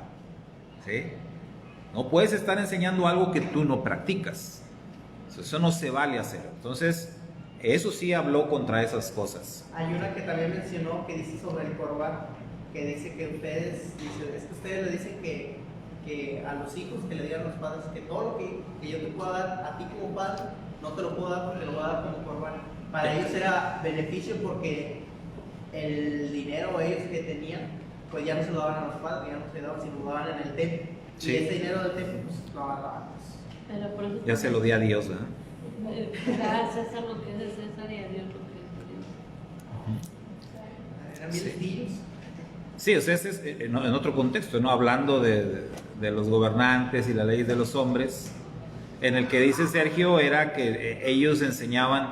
¿Sí? No puedes estar enseñando algo que tú no practicas. Eso no se vale hacer. Entonces, eso sí habló contra esas cosas. Hay una que también mencionó que dice sobre el corbán, que dice que ustedes, es que ustedes le dicen que a los hijos que le digan a los padres que todo lo que yo te pueda dar a ti como padre, no te lo puedo dar porque lo voy a dar como corbán. Para ellos era beneficio porque el dinero ellos que tenían, pues ya no se lo daban a los padres, ya no se lo daban, sino lo daban en el templo. Sí. Y ese dinero del templo, pues lo agarraban. Ya se lo di a Dios, ¿verdad? Da a César lo que es de César y a Dios lo que es de Dios. Eran bien listillos. Sí, o sea, ese es en otro contexto, ¿no? Hablando de los gobernantes y las leyes de los hombres, en el que dice Sergio era que ellos enseñaban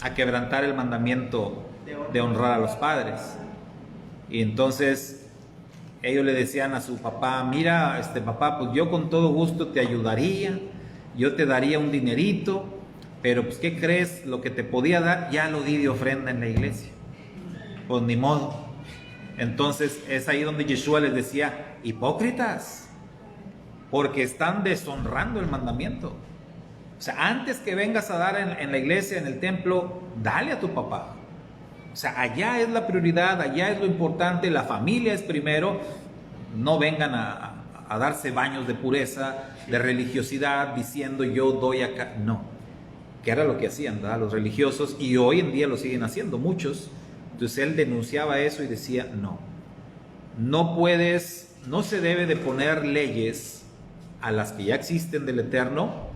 a quebrantar el mandamiento de honrar a los padres. Y entonces ellos le decían a su papá, mira, papá, pues yo con todo gusto te ayudaría, yo te daría un dinerito, pero pues ¿qué crees? Lo que te podía dar ya lo di de ofrenda en la iglesia. Pues ni modo. Entonces es ahí donde Yeshua les decía, hipócritas, porque están deshonrando el mandamiento. O sea, antes que vengas a dar en la iglesia, en el templo, dale a tu papá. O sea, allá es la prioridad, allá es lo importante, la familia es primero. No vengan a darse baños de pureza, de religiosidad, diciendo yo doy acá. No, que era lo que hacían, ¿verdad?, los religiosos, y hoy en día lo siguen haciendo muchos. Entonces él denunciaba eso y decía, no puedes, no se debe de poner leyes a las que ya existen del Eterno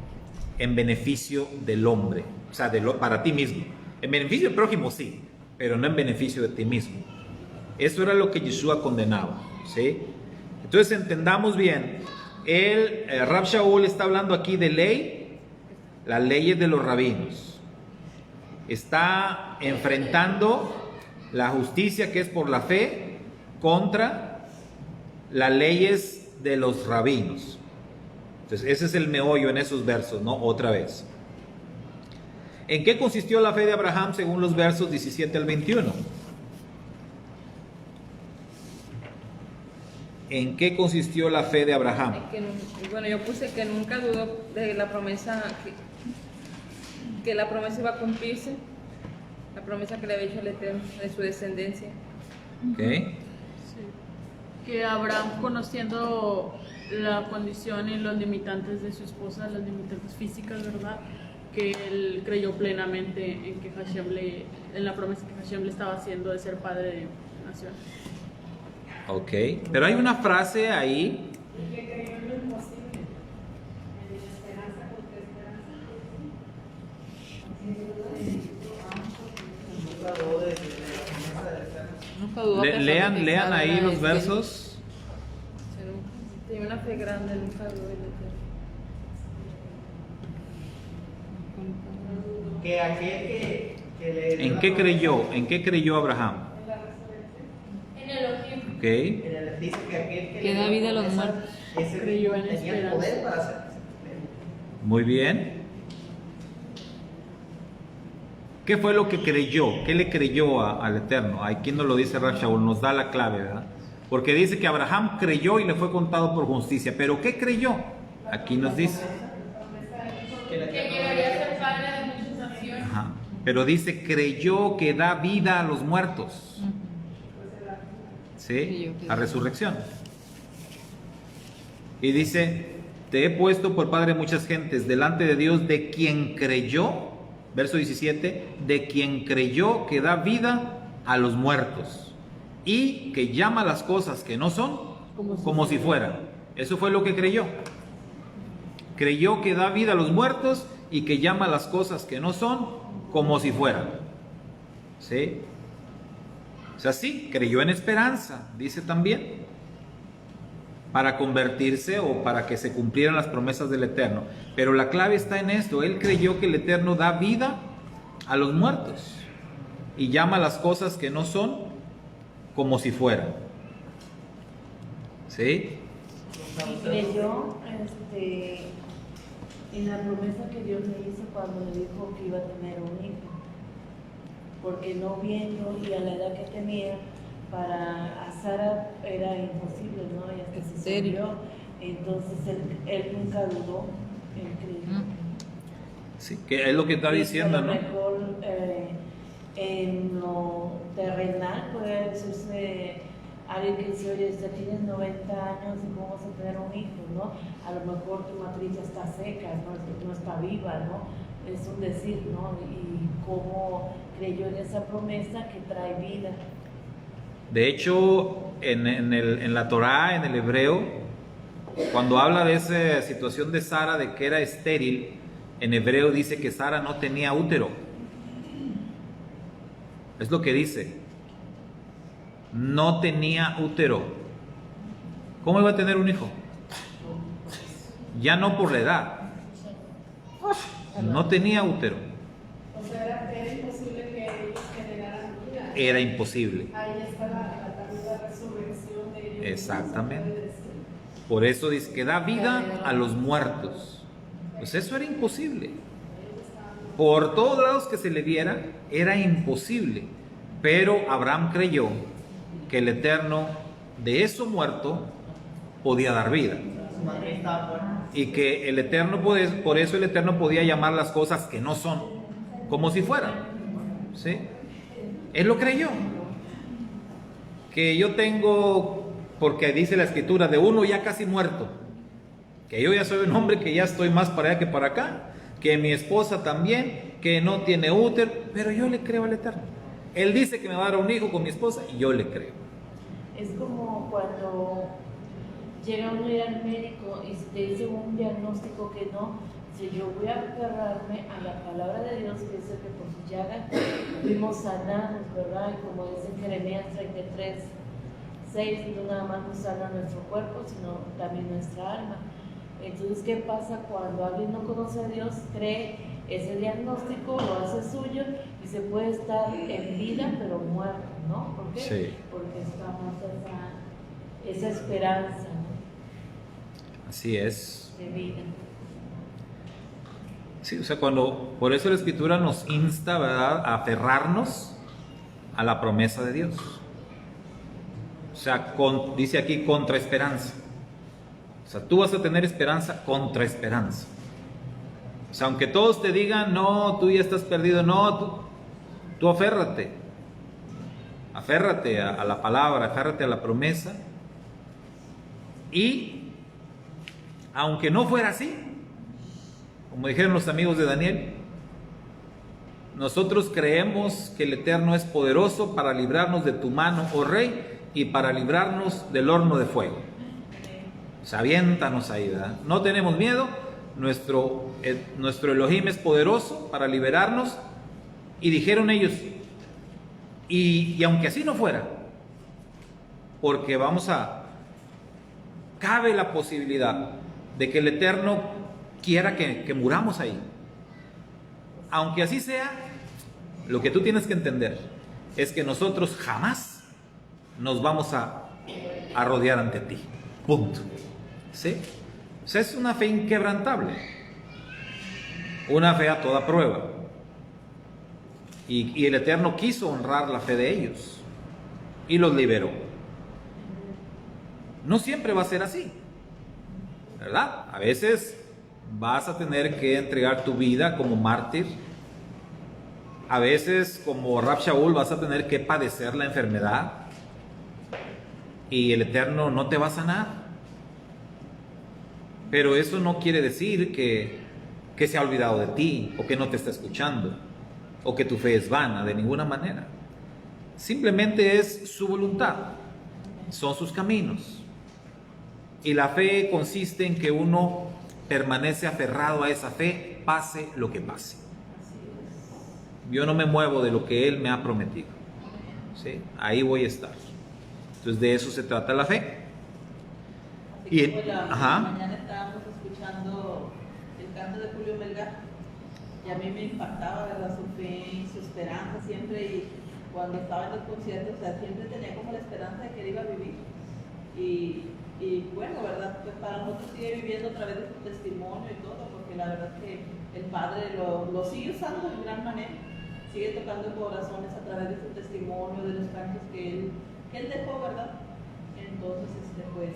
en beneficio del hombre, o sea, para ti mismo. En beneficio del prójimo sí, pero no en beneficio de ti mismo. Eso era lo que Yeshua condenaba, ¿sí? Entonces entendamos bien, Rab Shaul está hablando aquí de ley, las leyes de los rabinos. Está enfrentando la justicia que es por la fe contra las leyes de los rabinos. Entonces ese es el meollo en esos versos, ¿no? Otra vez. ¿En qué consistió la fe de Abraham según los versos 17 al 21? ¿En qué consistió la fe de Abraham? Bueno, yo puse que nunca dudó de la promesa, que la promesa iba a cumplirse, la promesa que le había hecho el Eterno de su descendencia. Okay. Sí. Que Abraham, conociendo la condición y los limitantes de su esposa, las limitantes físicas, ¿verdad?, que él creyó plenamente en que en la promesa que Hashem le estaba haciendo de ser padre de naciones. Ok, pero hay una frase ahí. Y que creyó en lo imposible, en la esperanza contra esperanza. Nunca dudó que Lean ahí los que versos. tenía una fe grande, nunca dudó del Eterno. Que aquel que le... ¿En qué creyó? ¿En qué creyó Abraham? En Elohim. Ok. Dice que aquel Que da vida a los promesa, muertos. ese Creyó en tenía el esperanza. poder para hacer. Muy bien. ¿Qué fue lo que creyó? ¿Qué le creyó al Eterno? Aquí nos lo dice Rab Shaul, nos da la clave, ¿verdad? Porque dice que Abraham creyó y le fue contado por justicia. ¿Pero qué creyó? Aquí nos dice. Que llegaría a ser padre de muchas naciones. Ajá. Pero dice, creyó que da vida a los muertos. ¿Sí? La resurrección. Y dice, te he puesto por padre de muchas gentes delante de Dios, de quien creyó, verso 17, de quien creyó que da vida a los muertos y que llama las cosas que no son como si fueran. Eso fue lo que creyó. Creyó que da vida a los muertos y que llama las cosas que no son como si fueran. ¿Sí? O sea, sí, creyó en esperanza, dice también, para convertirse o para que se cumplieran las promesas del Eterno. Pero la clave está en esto, él creyó que el Eterno da vida a los muertos y llama las cosas que no son como si fueran. ¿Sí? Y creyó en la promesa que Dios le hizo cuando le dijo que iba a tener un hijo. Porque no viendo y a la edad que tenía, para a Sara era imposible, ¿no? Y hasta se ¿Serio? subió. Entonces él nunca dudó, él creyó. Sí, que es lo que está Y diciendo, a lo ¿no? mejor en lo terrenal puede decirse alguien que dice, oye, ya tienes 90 años y cómo vas a tener un hijo, ¿no? A lo mejor tu matriz ya está seca, no está viva, ¿no? Es un decir, ¿no? Y cómo creyó en esa promesa que trae vida. De hecho, en la Torá, en el hebreo, cuando habla de esa situación de Sara, de que era estéril, en hebreo dice que Sara no tenía útero. Es lo que dice. No tenía útero. ¿Cómo iba a tener un hijo? Ya no por la edad. No tenía útero. O sea, era imposible que ellos generaran vida. Era imposible. Ahí está la resurrección de ellos. Exactamente. Por eso dice que da vida a los muertos. Pues eso era imposible. por todos lados que se le diera, era imposible. Pero Abraham creyó que el Eterno de eso muerto podía dar vida. Su madre estaba muerta. Y que el Eterno, por eso el Eterno podía llamar las cosas que no son, como si fueran. ¿Sí? Él lo creyó. Que yo tengo, porque dice la Escritura, de uno ya casi muerto. Que yo ya soy un hombre que ya estoy más para allá que para acá. Que mi esposa también, que no tiene útero. Pero yo le creo al Eterno. Él dice que me va a dar un hijo con mi esposa y yo le creo. Es como cuando llega uno al médico y te dice un diagnóstico que no, si yo voy a aferrarme a la palabra de Dios, que dice que por su llaga fuimos sanados, ¿verdad? Y como dice en Jeremías 33:6, no nada más nos sana nuestro cuerpo, sino también nuestra alma. Entonces, ¿qué pasa cuando alguien no conoce a Dios, cree ese diagnóstico, lo hace suyo y se puede estar en vida pero muerto, ¿no? ¿Por qué? Sí. Porque estamos esa esperanza, ¿no? Así es. De vida. Sí, o sea, por eso la Escritura nos insta, ¿verdad?, a aferrarnos a la promesa de Dios. O sea, dice aquí contra esperanza. O sea, tú vas a tener esperanza contra esperanza. O sea, aunque todos te digan, no, tú ya estás perdido, no, tú aférrate. Aférrate a la palabra, aférrate a la promesa. Y, aunque no fuera así, como dijeron los amigos de Daniel, nosotros creemos que el Eterno es poderoso para librarnos de tu mano, oh Rey, y para librarnos del horno de fuego. O sea, aviéntanos ahí, ¿verdad? No tenemos miedo, nuestro Elohim es poderoso para liberarnos. Y dijeron ellos, y aunque así no fuera, porque cabe la posibilidad de que el Eterno quiera que muramos ahí. Aunque así sea, lo que tú tienes que entender es que nosotros jamás nos vamos a rodear ante ti. Punto. ¿Sí? O sea, es una fe inquebrantable. Una fe a toda prueba. Y el Eterno quiso honrar la fe de ellos. Y los liberó. No siempre va a ser así, ¿verdad? A veces vas a tener que entregar tu vida como mártir. A veces, como Rab Shaul, vas a tener que padecer la enfermedad. Y el Eterno no te va a sanar. Pero eso no quiere decir que se ha olvidado de ti, o que no te está escuchando, o que tu fe es vana, de ninguna manera. Simplemente es su voluntad, son sus caminos. Y la fe consiste en que uno permanece aferrado a esa fe, pase lo que pase. Yo no me muevo de lo que Él me ha prometido. ¿Sí? Ahí voy a estar. Entonces de eso se trata la fe. Y Y, mañana estábamos escuchando el canto de Julio Melgar y a mí me impactaba, ¿verdad?, su fe y su esperanza siempre. Y cuando estaba en los conciertos, o sea, siempre tenía como la esperanza de que él iba a vivir. Y bueno, ¿verdad?, pues para nosotros sigue viviendo a través de su testimonio y todo, porque la verdad que el Padre lo sigue usando de gran manera, sigue tocando corazones a través de su testimonio, de los cantos que él dejó, ¿verdad? Entonces, pues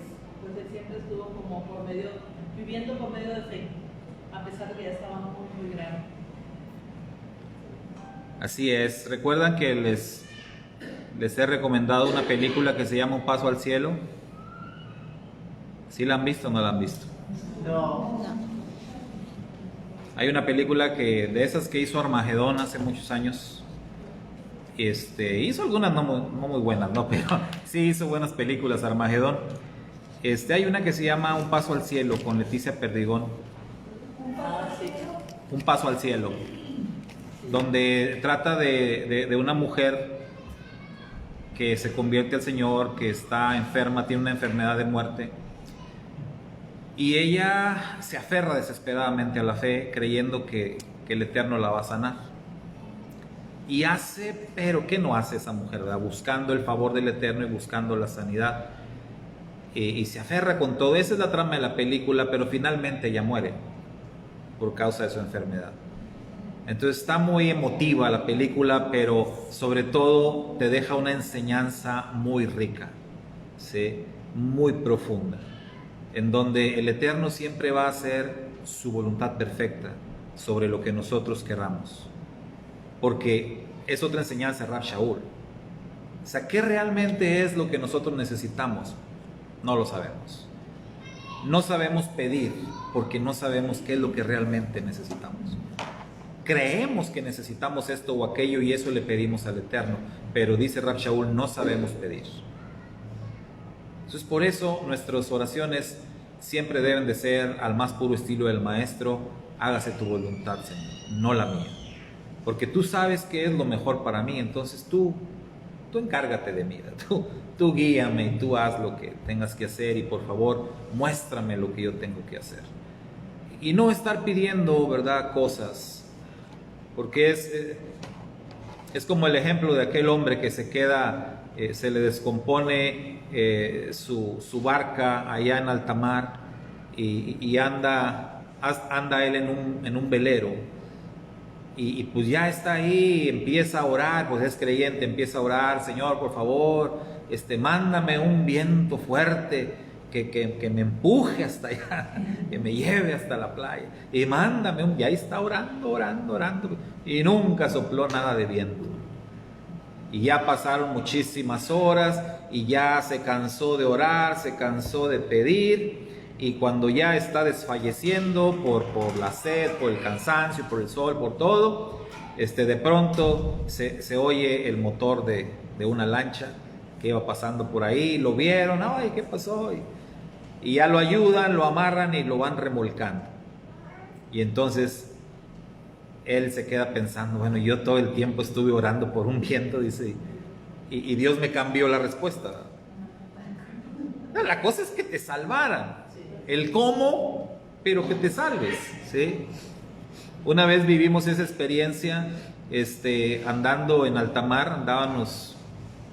él siempre estuvo como viviendo por medio de fe, a pesar de que ya estaba muy, muy grande. así es. ¿Recuerdan que les he recomendado una película que se llama Un Paso al Cielo? ¿Sí la han visto o no la han visto? No. Hay una película de esas que hizo Armagedón hace muchos años. Hizo algunas no muy buenas, ¿no? Pero sí hizo buenas películas Armagedón. Hay una que se llama Un Paso al Cielo con Leticia Perdigón. Un Paso al Cielo, donde trata de una mujer que se convierte al Señor, que está enferma, tiene una enfermedad de muerte, y ella se aferra desesperadamente a la fe, creyendo que el Eterno la va a sanar. Y pero ¿qué no hace esa mujer, ¿verdad? Buscando el favor del Eterno y buscando la sanidad. Y se aferra con todo. Esa es la trama de la película, pero finalmente ella muere por causa de su enfermedad. Entonces está muy emotiva la película, pero sobre todo te deja una enseñanza muy rica, ¿sí? Muy profunda, en donde el Eterno siempre va a hacer su voluntad perfecta sobre lo que nosotros querramos, porque es otra enseñanza de Rab Shaul. O sea, ¿qué realmente es lo que nosotros necesitamos? No lo sabemos. No sabemos pedir porque no sabemos qué es lo que realmente necesitamos. Creemos que necesitamos esto o aquello y eso le pedimos al Eterno, pero dice Rab Shaul, no sabemos pedir. Entonces por eso nuestras oraciones siempre deben de ser al más puro estilo del Maestro: hágase tu voluntad, Señor, no la mía. Porque tú sabes qué es lo mejor para mí, entonces tú encárgate de mí, tú guíame y tú haz lo que tengas que hacer y por favor muéstrame lo que yo tengo que hacer. Y no estar pidiendo, ¿verdad?, cosas, porque es como el ejemplo de aquel hombre que se queda, se le descompone su barca allá en alta mar y anda él en un velero. Y pues ya está ahí, empieza a orar, pues es creyente, empieza a orar: Señor, por favor, mándame un viento fuerte que me empuje hasta allá, que me lleve hasta la playa. Y mándame y ahí está orando, y nunca sopló nada de viento. Y ya pasaron muchísimas horas y ya se cansó de orar, se cansó de pedir. Y cuando ya está desfalleciendo por la sed, por el cansancio, por el sol, por todo, de pronto se oye el motor de una lancha que iba pasando por ahí. Lo vieron: ¡ay, qué pasó! Y ya lo ayudan, lo amarran y lo van remolcando. Y entonces él se queda pensando: bueno, yo todo el tiempo estuve orando por un viento, dice, y Dios me cambió la respuesta. No, la cosa es que te salvaran. El cómo, pero que te salves, ¿sí? Una vez vivimos esa experiencia, andando en alta mar. Andábamos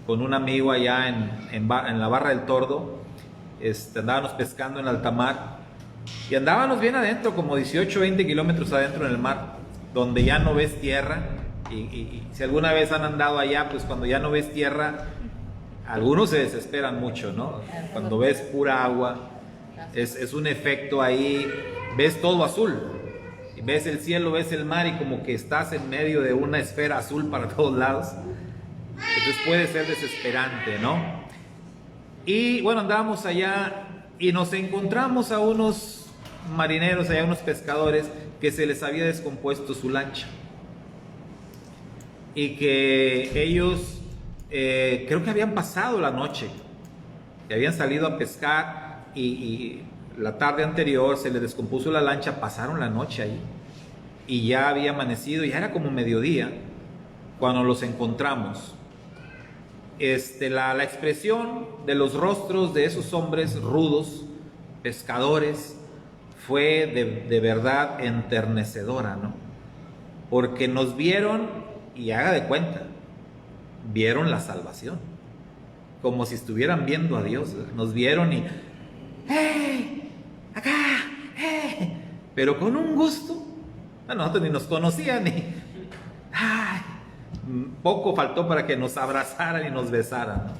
con un amigo allá en la Barra del Tordo, andábamos pescando en alta mar y andábamos bien adentro, como 18, 20 kilómetros adentro en el mar, donde ya no ves tierra. Y si alguna vez han andado allá, pues cuando ya no ves tierra, algunos se desesperan mucho, ¿no? Cuando ves pura agua, es un efecto ahí, ves todo azul, ves el cielo, ves el mar y como que estás en medio de una esfera azul para todos lados. Entonces puede ser desesperante, ¿no? Y bueno, andábamos allá y nos encontramos a unos marineros, allá unos pescadores, que se les había descompuesto su lancha y que ellos creo que habían pasado la noche, que habían salido a pescar y la tarde anterior se les descompuso la lancha, pasaron la noche ahí y ya había amanecido, ya era como mediodía cuando los encontramos. La expresión de los rostros de esos hombres rudos, pescadores, fue de verdad enternecedora, ¿no? Porque nos vieron y haga de cuenta, vieron la salvación, como si estuvieran viendo a Dios. Nos vieron y ¡hey! ¡Acá! ¡Hey! Pero con un gusto. A nosotros ni nos conocían ni. ¡Ay! Poco faltó para que nos abrazaran y nos besaran, ¿no?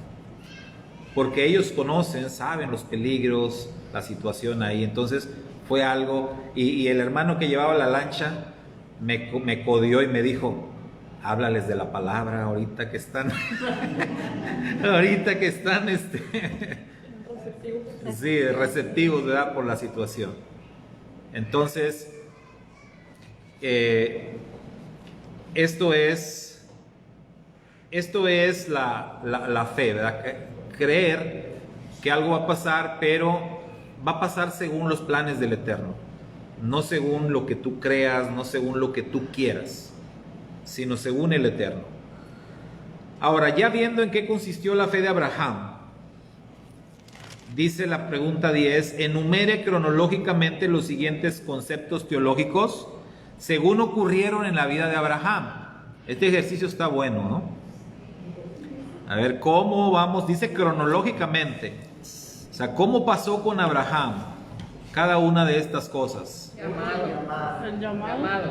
Porque ellos conocen, saben los peligros, la situación ahí. Entonces fue algo. Y el hermano que llevaba la lancha me codió y me dijo: háblales de la palabra ahorita que están. ahorita que están sí, receptivos, ¿verdad?, por la situación. Entonces, esto es la fe, ¿verdad? Creer que algo va a pasar, pero va a pasar según los planes del Eterno, no según lo que tú creas, no según lo que tú quieras, sino según el Eterno. Ahora, ya viendo en qué consistió la fe de Abraham, dice la pregunta 10, enumere cronológicamente los siguientes conceptos teológicos según ocurrieron en la vida de Abraham. Este ejercicio está bueno, ¿no? A ver, ¿cómo vamos? Dice cronológicamente. O sea, ¿cómo pasó con Abraham cada una de estas cosas? El llamado.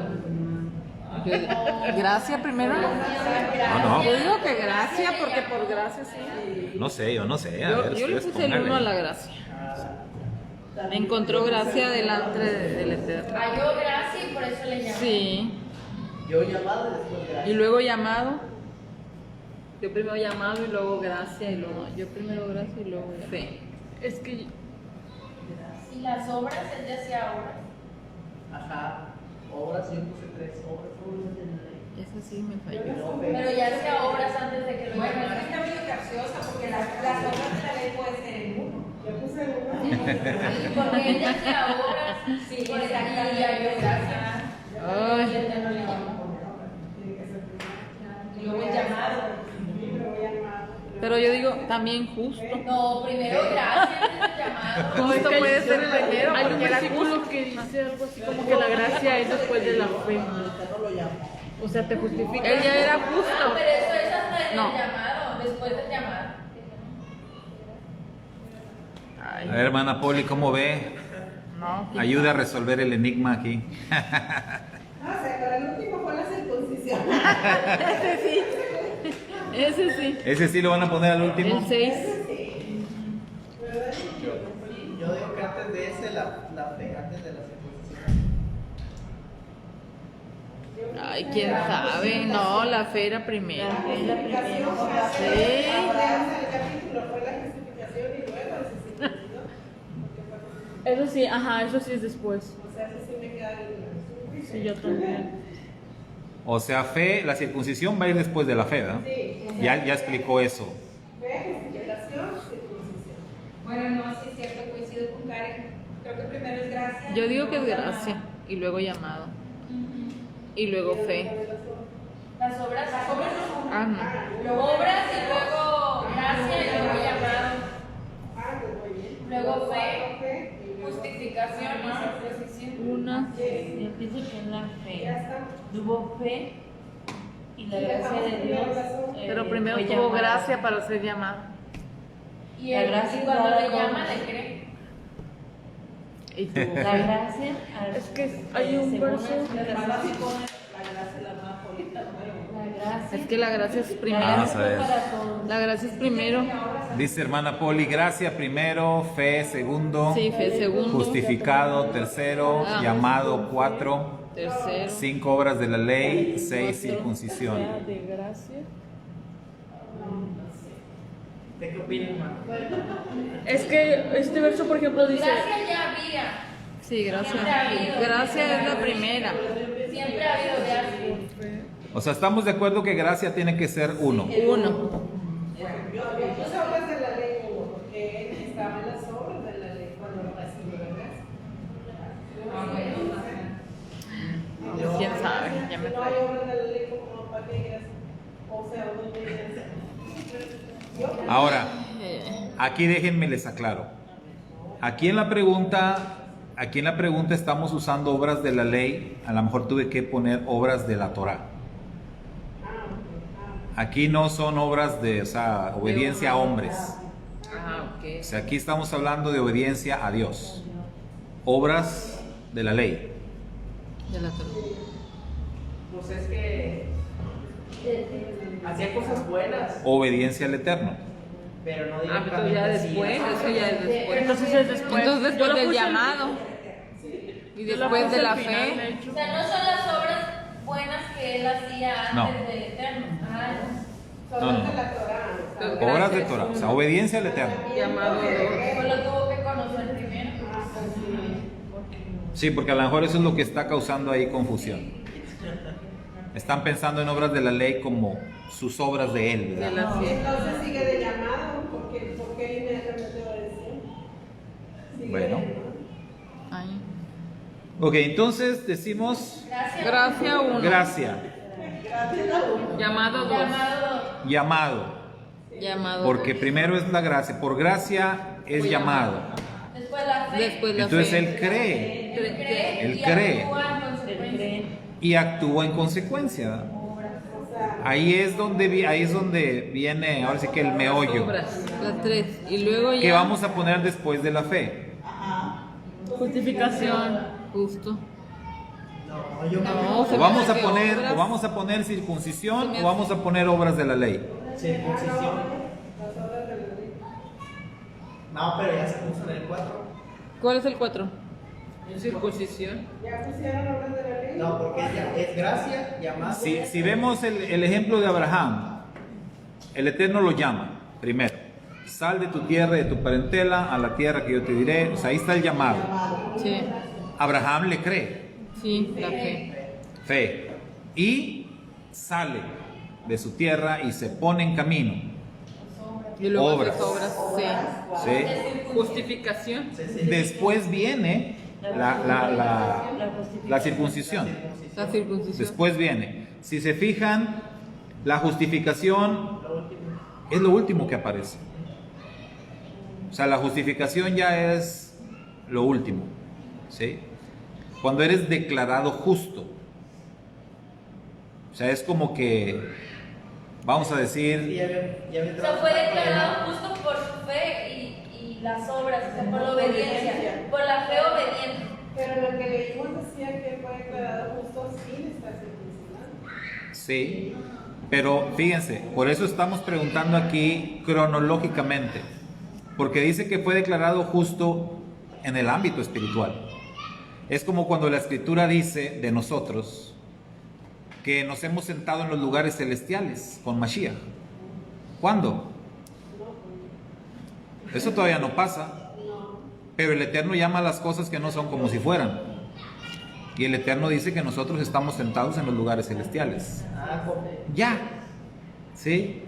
¿Gracia primero? No, Yo digo que gracia, porque por gracia sí. no sé, yo no sé. A ver, Yo le ustedes puse el pónganle. 1 a la gracia. Encontró gracia delante del Eterno. Halló gracia y por eso le llamó. Sí. Yo llamado y después gracias. Y luego llamado. Yo primero llamado y luego gracia y luego. Yo primero gracia y luego fe. Es que Si las obras, él ya hacía obras. Ajá. Obras, yo puse 3 obras. Esa sí me falló. Pero ya hacía obras antes de que lo Bueno, llamara. está muy capciosa porque las obras de la ley pueden ser en uno. Yo puse uno. Porque él ya hacía obras. Sí, por eso aquí halló gracia. Ay. Y él ya no le llamó. Y luego el llamado. Pero yo digo también justo. No, primero gracia antes del llamado. Justo puede ser primero hay un porque era versículo justo. que dice algo así como que la gracia es después de la fe. O sea, te justifica. Él ya era Ah, justo. pero eso es hasta en No. el llamado, después del llamado. A ver, hermana Poli, ¿cómo ve? No. Ayuda a resolver el enigma aquí. Ah, o sea, pero el último fue la circuncisión. Ese sí. ¿Ese sí lo van a poner al último? El 6. Yo digo que antes de ese, la fe, antes de la circuncisión. Ay, quién sabe. No, la fe era primero. Es la primera. Sí. El capítulo fue la justificación y luego la circuncisión. Eso sí, ajá, eso sí es después. O sea, eso sí me queda bien. Sí, yo también. O sea, fe, la circuncisión va a ir después de la fe, ¿verdad? Sí. Ya explicó eso. Fe, justificación, circuncisión. Bueno, no, sí es cierto, coincido con Karen. Creo que primero es gracia. Yo digo que es gracia. Y luego llamado. Y luego fe. Las obras, Ah, no. obras y luego gracia y luego llamado. Ah, pues muy bien. Luego fe, Fe, justificación y circuncisión. Una. Empieza con la fe. ya está. Tuvo fe y la gracia de Dios. Pero primero fue tuvo llamada. gracia para ser llamado. Y La él, gracia y cuando dada le con- llama, le cree. Y tuvo La gracia. Es que hay un verso. La hermana sí pone la gracia, la hermana Polita, número 1. La gracia. Es que la gracia es La primero. Vamos a gracia ver. para todos. La gracia es primero. Dice hermana Poli, gracia primero, fe segundo, Sí, fe segundo. justificado tercero, Ah. llamado 4, Tercero. 5 obras de la ley, 6 circuncisión. De gracia. ¿De qué opinan, hermano? Es que este verso, por ejemplo, dice. Gracia ya había. Sí, gracia. Gracia es la primera. Siempre ha habido gracia. O sea, estamos de acuerdo que gracia tiene que ser 1. 1. Yo puse obras de la ley 1 porque él estaba en las obras de la ley cuando recibió la gracia. ¿Quién sabe? Ya me Si no hay obras de la ley, como para qué gracia. O sea, uno tiene gracia. Ahora, aquí déjenme les aclaro. Aquí en la pregunta estamos usando obras de la ley. A lo mejor tuve que poner obras de la Torah. Aquí no son obras de, o sea, obediencia a hombres. Ah, ok. O sea, aquí estamos hablando de obediencia a Dios. Obras de la ley. De la Torah. Pues es que hacía cosas buenas, Obediencia al Eterno. pero no Ah, pero directamente ya así. después, eso ya es después. Entonces es después. Entonces Yo después lo del puse al- llamado. Y yo lo después puse de la al final, de fe. hecho. O sea, no son las obras buenas que él hacía No. antes del Eterno. Ah, Son No, no. obras de la Torah. o sea, Obras de Torah. O sea, obediencia al Eterno. Llamado pues lo tuvo que conocer primero. Sí, porque a lo mejor eso es lo que está causando ahí confusión. Están pensando en obras de la ley como sus obras de él, de ¿verdad? la fe. Entonces sigue de llamado porque inmediatamente obedeció. Sigue Bueno. de llamado. Ay. Ok, entonces decimos Gracias. Gracia 1. gracia, Llamado 2. Llamado. llamado, Llamado. porque primero es la gracia, por gracia es Fue llamado. Después la fe. Después la Entonces fe. él cree Él cree Él y cree. actúa en consecuencia. y actúa en consecuencia. ¿verdad? Ahí es donde viene, ahora sí que el meollo, Obras, las 3. Y luego ya. que vamos a poner después de la fe. Justificación. Justo. No, yo No, O se vamos me a hace que poner, obras- o vamos a poner circuncisión, Se me o hace- vamos a poner obras de la ley. circuncisión. No, pero ya se puso en el 4. ¿Cuál es el 4? En circuncisión. Ya pusieron obras de la ley. No, porque es gracia, llamado. Si vemos el ejemplo de Abraham, el Eterno lo llama primero. Sal de tu tierra y de tu parentela a la tierra que yo te diré. O sea, ahí está el llamado. Sí, Abraham le cree, sí, la fe. fe, y sale de su tierra y se pone en camino. Y luego Obras. haces obras, sí. ¿Sí? Justificación. Después viene la circuncisión. La circuncisión. Después viene. Si se fijan, la justificación es lo último que aparece. O sea, la justificación ya es lo último. ¿Sí? Cuando eres declarado justo. O sea, es como que, vamos a decir, O sea, fue declarado justo por su fe y las obras, o sea, por la obediencia, por la fe obediente. Pero lo que leímos decía que fue declarado justo sin estar circuncidado. sí, pero fíjense, por eso estamos preguntando aquí cronológicamente, porque dice que fue declarado justo en el ámbito espiritual. Es como cuando la Escritura dice de nosotros que nos hemos sentado en los lugares celestiales con Mashiach. ¿Cuándo? Eso todavía no pasa, pero el Eterno llama a las cosas que no son como si fueran. Y el Eterno dice que nosotros estamos sentados en los lugares celestiales. Ya, ¿sí?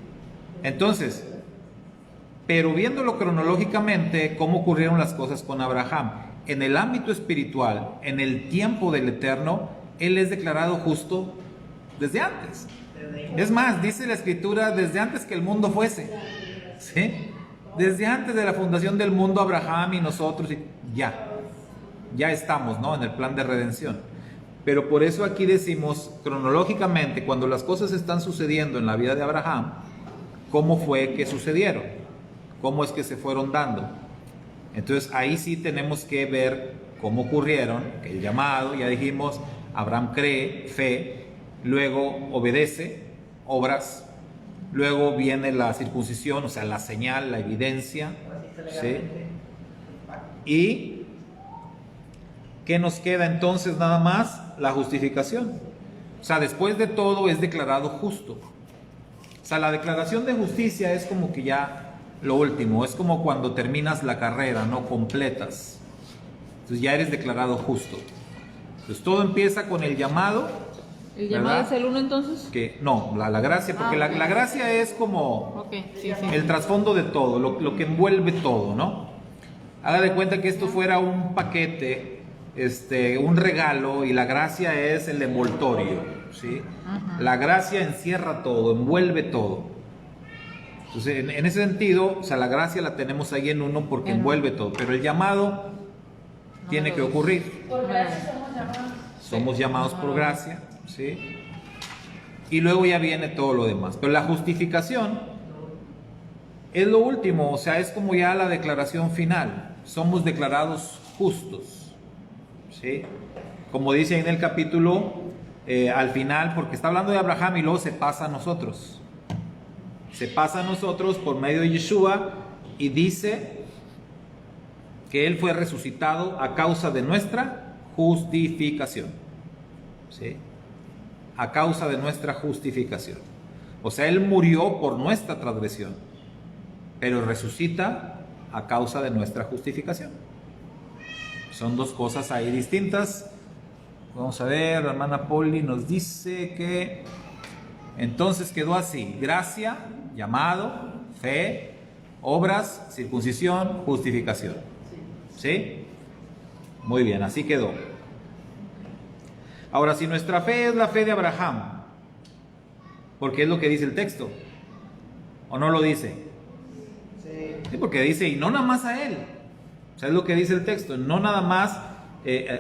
Entonces, pero viéndolo cronológicamente, cómo ocurrieron las cosas con Abraham, en el ámbito espiritual, en el tiempo del Eterno, él es declarado justo desde antes. Es más, dice la Escritura, desde antes que el mundo fuese, ¿sí? Desde antes de la fundación del mundo, Abraham y nosotros, ya estamos, ¿no?, en el plan de redención. Pero por eso aquí decimos cronológicamente, cuando las cosas están sucediendo en la vida de Abraham, cómo fue que sucedieron, cómo es que se fueron dando. Entonces ahí sí tenemos que ver cómo ocurrieron, que el llamado, ya dijimos, Abraham cree, fe, luego obedece, obras, luego viene la circuncisión, o sea, la señal, la evidencia, ¿sí? Y ¿qué nos queda entonces nada más? La justificación. O sea, después de todo es declarado justo. O sea, la declaración de justicia es como que ya lo último, es como cuando terminas la carrera, no completas. Entonces ya eres declarado justo. Entonces todo empieza con el llamado. ¿El llamado ¿verdad? es el 1 entonces? Que no, la gracia, porque Ah, ok. la gracia es como Ok, sí, sí. el trasfondo de todo, lo que envuelve todo, ¿no? Haga de cuenta que esto fuera un paquete, un regalo, y la gracia es el envoltorio, ¿sí? Ajá. La gracia encierra todo, envuelve todo. Entonces, en ese sentido, o sea, la gracia la tenemos ahí en uno porque envuelve todo, pero el llamado tiene que ocurrir. Por gracia somos llamados. Somos llamados por gracia, ¿sí? Y luego ya viene todo lo demás. Pero la justificación es lo último, o sea, es como ya la declaración final. Somos declarados justos, ¿sí? Como dice en el capítulo, al final, porque está hablando de Abraham y luego se pasa a nosotros. Se pasa a nosotros por medio de Yeshua y dice que Él fue resucitado a causa de nuestra justificación, ¿sí? A causa de nuestra justificación. O sea, Él murió por nuestra transgresión, pero resucita a causa de nuestra justificación. Son dos cosas ahí distintas. Vamos a ver, la hermana Poli nos dice que entonces quedó así: gracia, llamado, fe, obras, circuncisión, justificación. ¿Sí? Muy bien, así quedó. Ahora, si nuestra fe es la fe de Abraham, porque es lo que dice el texto, ¿o no lo dice? Sí, porque dice, y no nada más a él. O sea, es lo que dice el texto, no nada más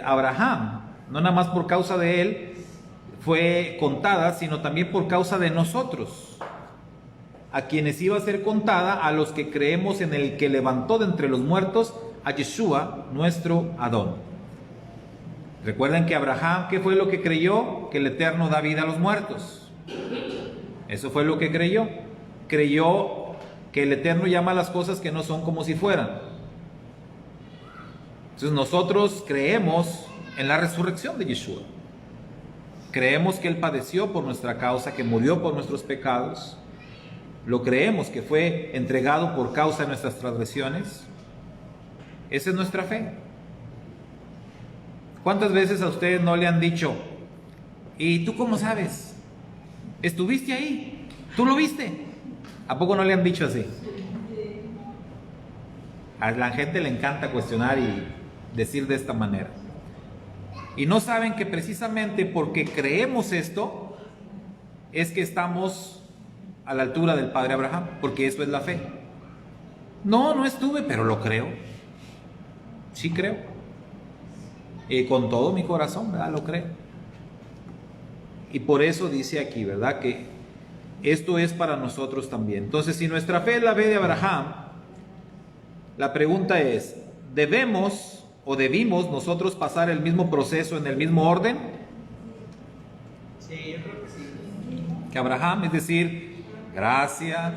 Abraham, no nada más por causa de él fue contada, sino también por causa de nosotros, a quienes iba a ser contada, a los que creemos en el que levantó de entre los muertos a Yeshua, nuestro Adón. Recuerden que Abraham, ¿qué fue lo que creyó? Que el Eterno da vida a los muertos. Eso fue lo que creyó. Creyó que el Eterno llama a las cosas que no son como si fueran. Entonces nosotros creemos en la resurrección de Yeshua. Creemos que Él padeció por nuestra causa, que murió por nuestros pecados. Lo creemos que fue entregado por causa de nuestras transgresiones. Esa es nuestra fe. ¿Cuántas veces a ustedes no le han dicho, ¿y tú cómo sabes? ¿Estuviste ahí? ¿Tú lo viste? ¿A poco no le han dicho así? A la gente le encanta cuestionar y decir de esta manera. Y no saben que precisamente porque creemos esto, es que estamos a la altura del padre Abraham, porque eso es la fe. No estuve, pero lo creo. Sí creo. Y con todo mi corazón, ¿verdad? Lo creo. Y por eso dice aquí, ¿verdad? Que esto es para nosotros también. Entonces, si nuestra fe es la fe de Abraham, la pregunta es, ¿debemos o debimos nosotros pasar el mismo proceso en el mismo orden? Sí, yo creo que sí. Que Abraham, es decir, gracia,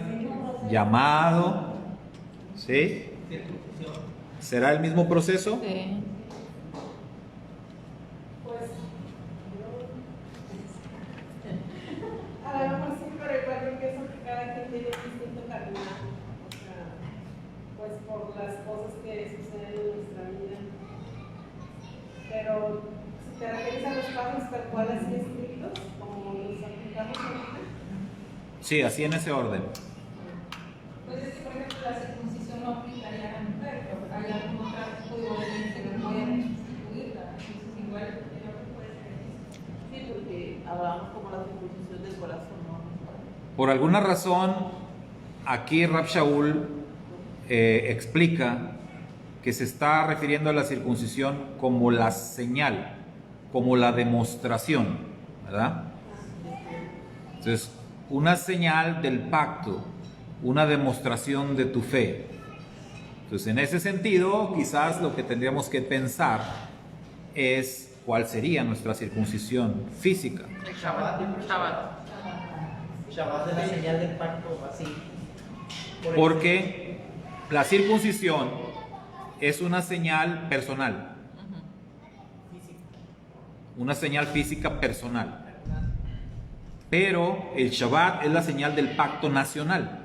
llamado, ¿sí? ¿Será el mismo proceso? Sí. Pues, a lo mejor sí, pero igual yo pienso que cada quien tiene un distinto caminar. O sea, pues por las cosas que suceden en nuestra vida. Pero si te refieres a los pasos tal cual así escritos, como los aplicamos ahorita. Sí, así en ese orden. Pues es que, por ejemplo, la circuncisión no aplicaría a la mujer, pero hay algún otro tipo de obediencia que puede sustituirla. Entonces, igual, el hombre puede ser eso. Sí, porque hablamos como la circuncisión del corazón, ¿no? Por alguna razón, aquí Rab Shaul explica que se está refiriendo a la circuncisión como la señal, como la demostración, ¿verdad? Entonces, una señal del pacto, una demostración de tu fe. Entonces, en ese sentido, quizás lo que tendríamos que pensar es cuál sería nuestra circuncisión física. El Shabbat. Shabbat es la señal del pacto, así. Porque la circuncisión es una señal personal. Una señal física personal. Pero el Shabbat es la señal del pacto nacional.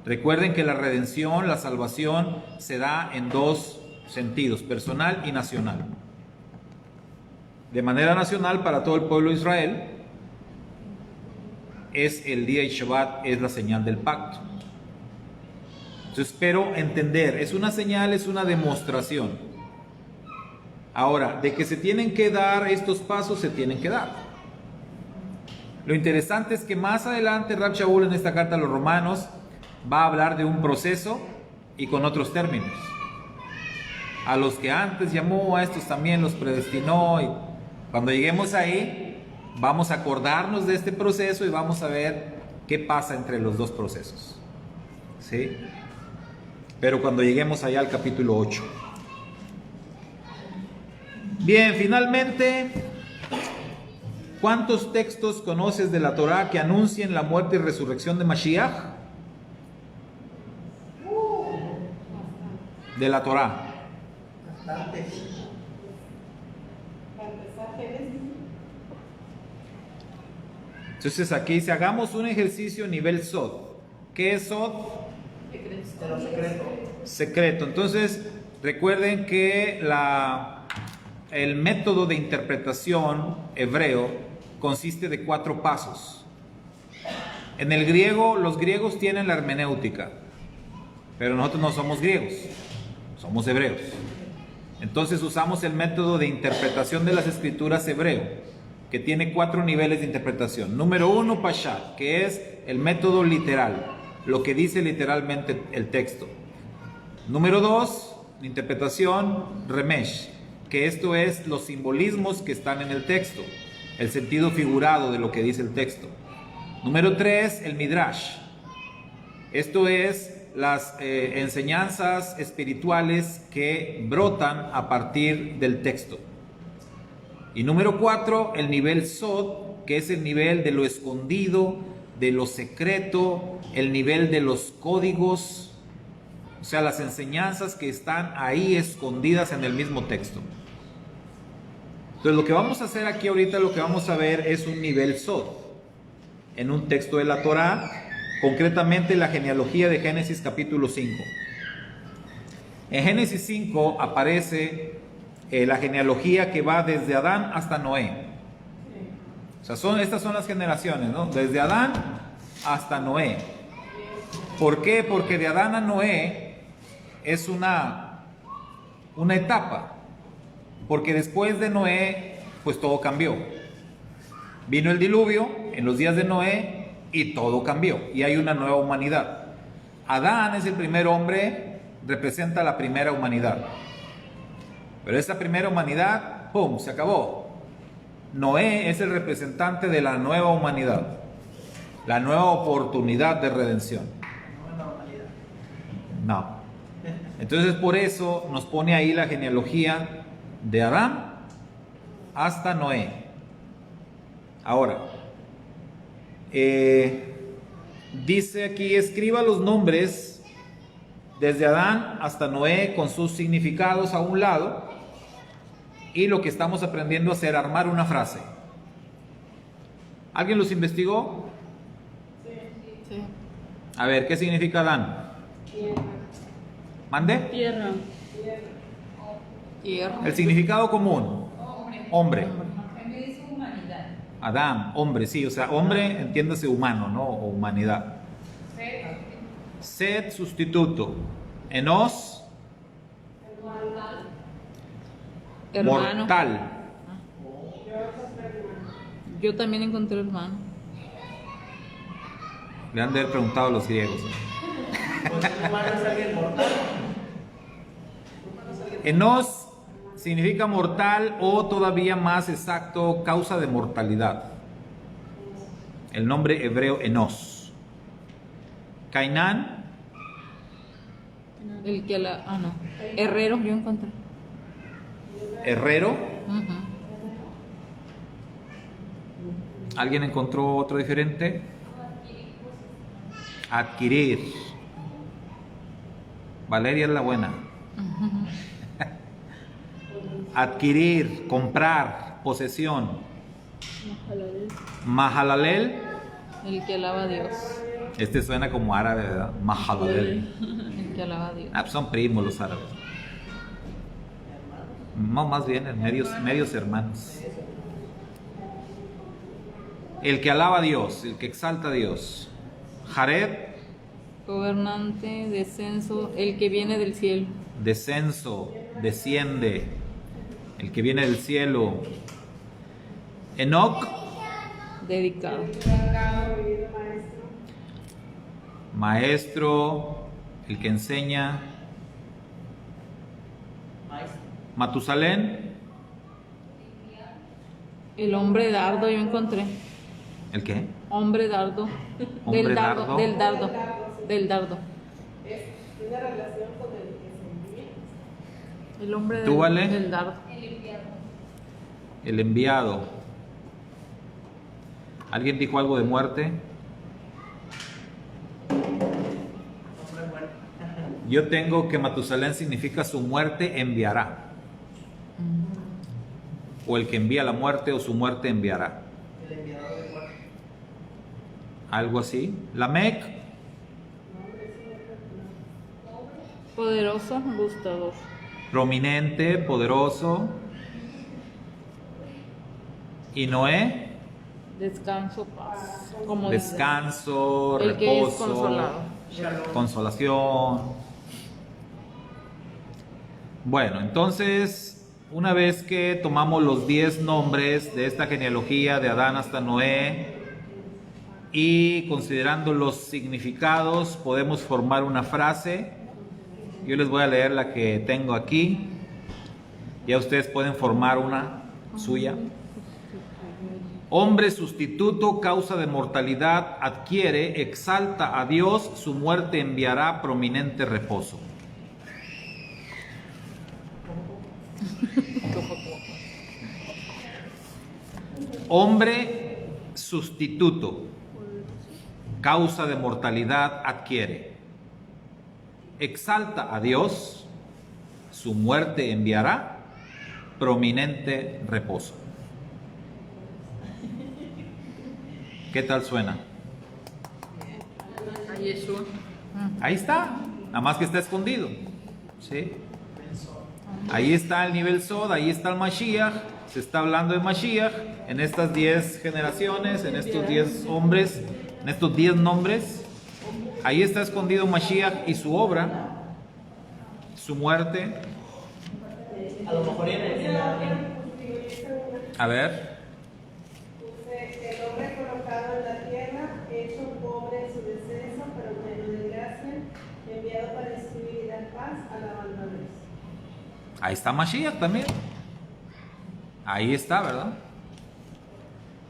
Recuerden que la redención, la salvación, se da en dos sentidos, personal y nacional. De manera nacional para todo el pueblo de Israel, es el día de Shabbat, es la señal del pacto. Entonces, espero entender, es una señal, es una demostración. Ahora, de que se tienen que dar estos pasos, se tienen que dar. Lo interesante es que más adelante Rab Shaul en esta carta a los romanos va a hablar de un proceso y con otros términos. A los que antes llamó, a estos también los predestinó. Y cuando lleguemos ahí, vamos a acordarnos de este proceso y vamos a ver qué pasa entre los dos procesos. ¿Sí? Pero cuando lleguemos allá al capítulo 8. Bien, finalmente, ¿cuántos textos conoces de la Torá que anuncien la muerte y resurrección de Mashiach? De la Torá. Bastantes. Para empezar, Génesis. Entonces aquí dice, hagamos un ejercicio nivel Sod. ¿Qué es Sod? De lo secreto. Secreto. Entonces, recuerden que el método de interpretación hebreo consiste de 4 pasos. En el griego, los griegos tienen la hermenéutica, pero nosotros no somos griegos, somos hebreos. Entonces usamos el método de interpretación de las escrituras hebreo, que tiene 4 niveles de interpretación. Número 1, Pashat, que es el método literal, lo que dice literalmente el texto. Número 2, interpretación Remesh, que esto es los simbolismos que están en el texto, el sentido figurado de lo que dice el texto. Número 3, el Midrash. Esto es las enseñanzas espirituales que brotan a partir del texto. Y número 4, el nivel Sod, que es el nivel de lo escondido, de lo secreto, el nivel de los códigos, o sea, las enseñanzas que están ahí escondidas en el mismo texto. Entonces lo que vamos a hacer aquí ahorita, lo que vamos a ver es un nivel Sod, en un texto de la Torá, concretamente la genealogía de Génesis capítulo 5. En Génesis 5 aparece la genealogía que va desde Adán hasta Noé. O sea, estas son las generaciones, ¿no? Desde Adán hasta Noé. ¿Por qué? Porque de Adán a Noé es una etapa. Porque después de Noé, pues todo cambió. Vino el diluvio en los días de Noé y todo cambió. Y hay una nueva humanidad. Adán es el primer hombre, representa la primera humanidad. Pero esa primera humanidad, ¡pum!, se acabó. Noé es el representante de la nueva humanidad, la nueva oportunidad de redención. No. Entonces por eso nos pone ahí la genealogía de Adán hasta Noé. Ahora, dice aquí, escriba los nombres desde Adán hasta Noé con sus significados a un lado, y lo que estamos aprendiendo a hacer, armar una frase. ¿Alguien los investigó? Sí. A ver, ¿qué significa Adán? ¿Mande? Tierra. Tierra. El significado común. Hombre. También dice humanidad. Adán, hombre, sí, o sea, hombre, entiéndase humano, ¿no? O humanidad. Set, sustituto. Enos, Hermano. mortal. Yo también encontré hermano. Le han de haber preguntado a los griegos. Pues humano es alguien mortal. Enos significa mortal, o todavía más exacto, causa de mortalidad. El nombre hebreo Enos. Cainán, El que no. Herrero, yo encontré. herrero. Ujú. ¿Alguien encontró otro diferente? Adquirir. Valeria es la buena. Adquirir, comprar, posesión. Mahalalel. El que alaba a Dios. Este suena como árabe, ¿verdad? Mahalalel. El que alaba a Dios. Ah, pues son primos los árabes. No, más bien medios hermanos. El que alaba a Dios, el que exalta a Dios. Jared, Gobernante, descenso, el que viene del cielo. descenso, desciende, el que viene del cielo. Enoc, Dedicado. maestro, el que enseña. Matusalén, El hombre dardo, yo encontré. ¿el qué? Hombre dardo. Hombre Del dardo. dardo. Del dardo. Del dardo. Tiene relación con el que se envía. El hombre ¿Tú, Vale? del dardo. El enviado. ¿Alguien dijo algo de muerte? Yo tengo que Matusalén significa su muerte enviará. O el que envía la muerte, o su muerte enviará. El enviador de muerte. Algo así. Lamec, Poderoso, gustador. prominente, poderoso. Y Noé, Descanso, paz. Como descanso, el que es reposo, consolado. consolación. Bueno, entonces, una vez que tomamos los 10 nombres de esta genealogía de Adán hasta Noé y considerando los significados, podemos formar una frase. Yo les voy a leer la que tengo aquí. Ya ustedes pueden formar una suya. Hombre sustituto, causa de mortalidad, adquiere, exalta a Dios, su muerte enviará prominente reposo. Hombre sustituto, causa de mortalidad adquiere. Exalta a Dios, su muerte enviará, prominente reposo. ¿Qué tal suena? A Yeshua. Ahí está, nada más que está escondido. ¿Sí? Ahí está el nivel Sod, ahí está el Mashiach. Se está hablando de Mashiach en estas 10 generaciones, en estos 10 hombres, en estos 10 nombres. Ahí está escondido Mashiach y su obra, su muerte. A lo mejor A ver, El hombre colocado en la tierra, hecho pobre en su descenso, pero lleno de gracia, enviado para instruir y dar paz a la abandonés. ahí está Mashiach también. Ahí está, ¿verdad?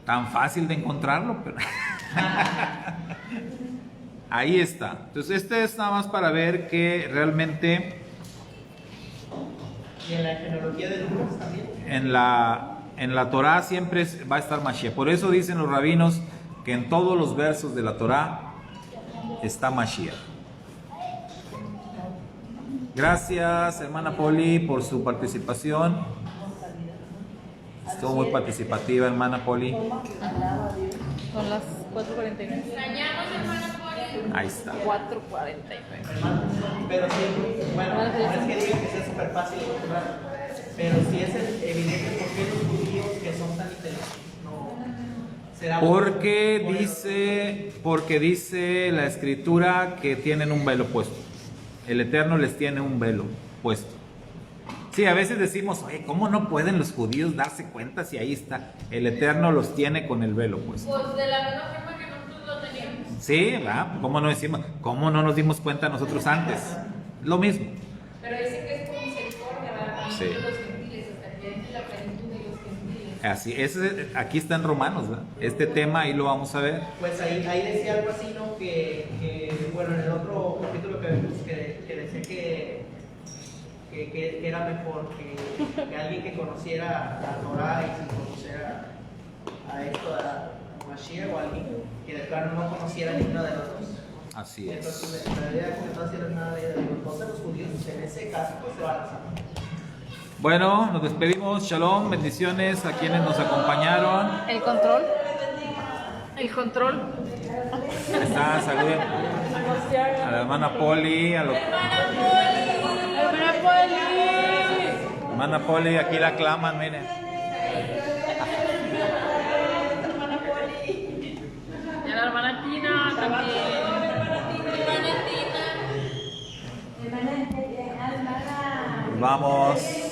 Tan fácil de encontrarlo, pero ahí está. Entonces este es nada más para ver que realmente y en la genealogía de Lucas también. en la Torah siempre va a estar Mashiach. Por eso dicen los rabinos que en todos los versos de la Torah está Mashiach. Gracias, hermana Poli, por su participación. Estuvo muy participativa, hermana Poli. Son las 4:49. Extrañamos, hermana Poli. Ahí está. 4:49. Pero sí, bueno, no es que diga que sea súper fácil de encontrar, pero sí es evidente por qué los judíos que son tan inteligentes no será Porque dice la escritura que tienen un velo puesto. El Eterno les tiene un velo puesto. Sí, a veces decimos, oye, ¿cómo no pueden los judíos darse cuenta si ahí está? El Eterno los tiene con el velo puesto. Pues de la misma forma que nosotros lo teníamos. Sí, ¿verdad? ¿Cómo no decimos? ¿Cómo no nos dimos cuenta nosotros antes? Lo mismo. Pero dice que es por misericordia, ¿verdad? Sí. De los gentiles, hasta que entre la plenitud de los gentiles. Así, aquí está en Romanos, ¿verdad? Este tema ahí lo vamos a ver. Pues ahí decía algo así, ¿no? Que bueno, en el otro capítulo que vimos, que decía que era mejor que alguien que conociera la Torah y si conociera a esto, a Mashiach, o alguien que de plano no conociera ninguno de los dos. Así es. Entonces, la idea que no hacía nada de entonces los judíos en ese caso pues se van a saber. Bueno, nos despedimos. Shalom, bendiciones a quienes nos acompañaron. El control. El control. Ahí está, saluden a la hermana Poli, a los... Hermana Poli, aquí la claman, miren. Y a la hermana Tina también. Hermana Tina. Vamos.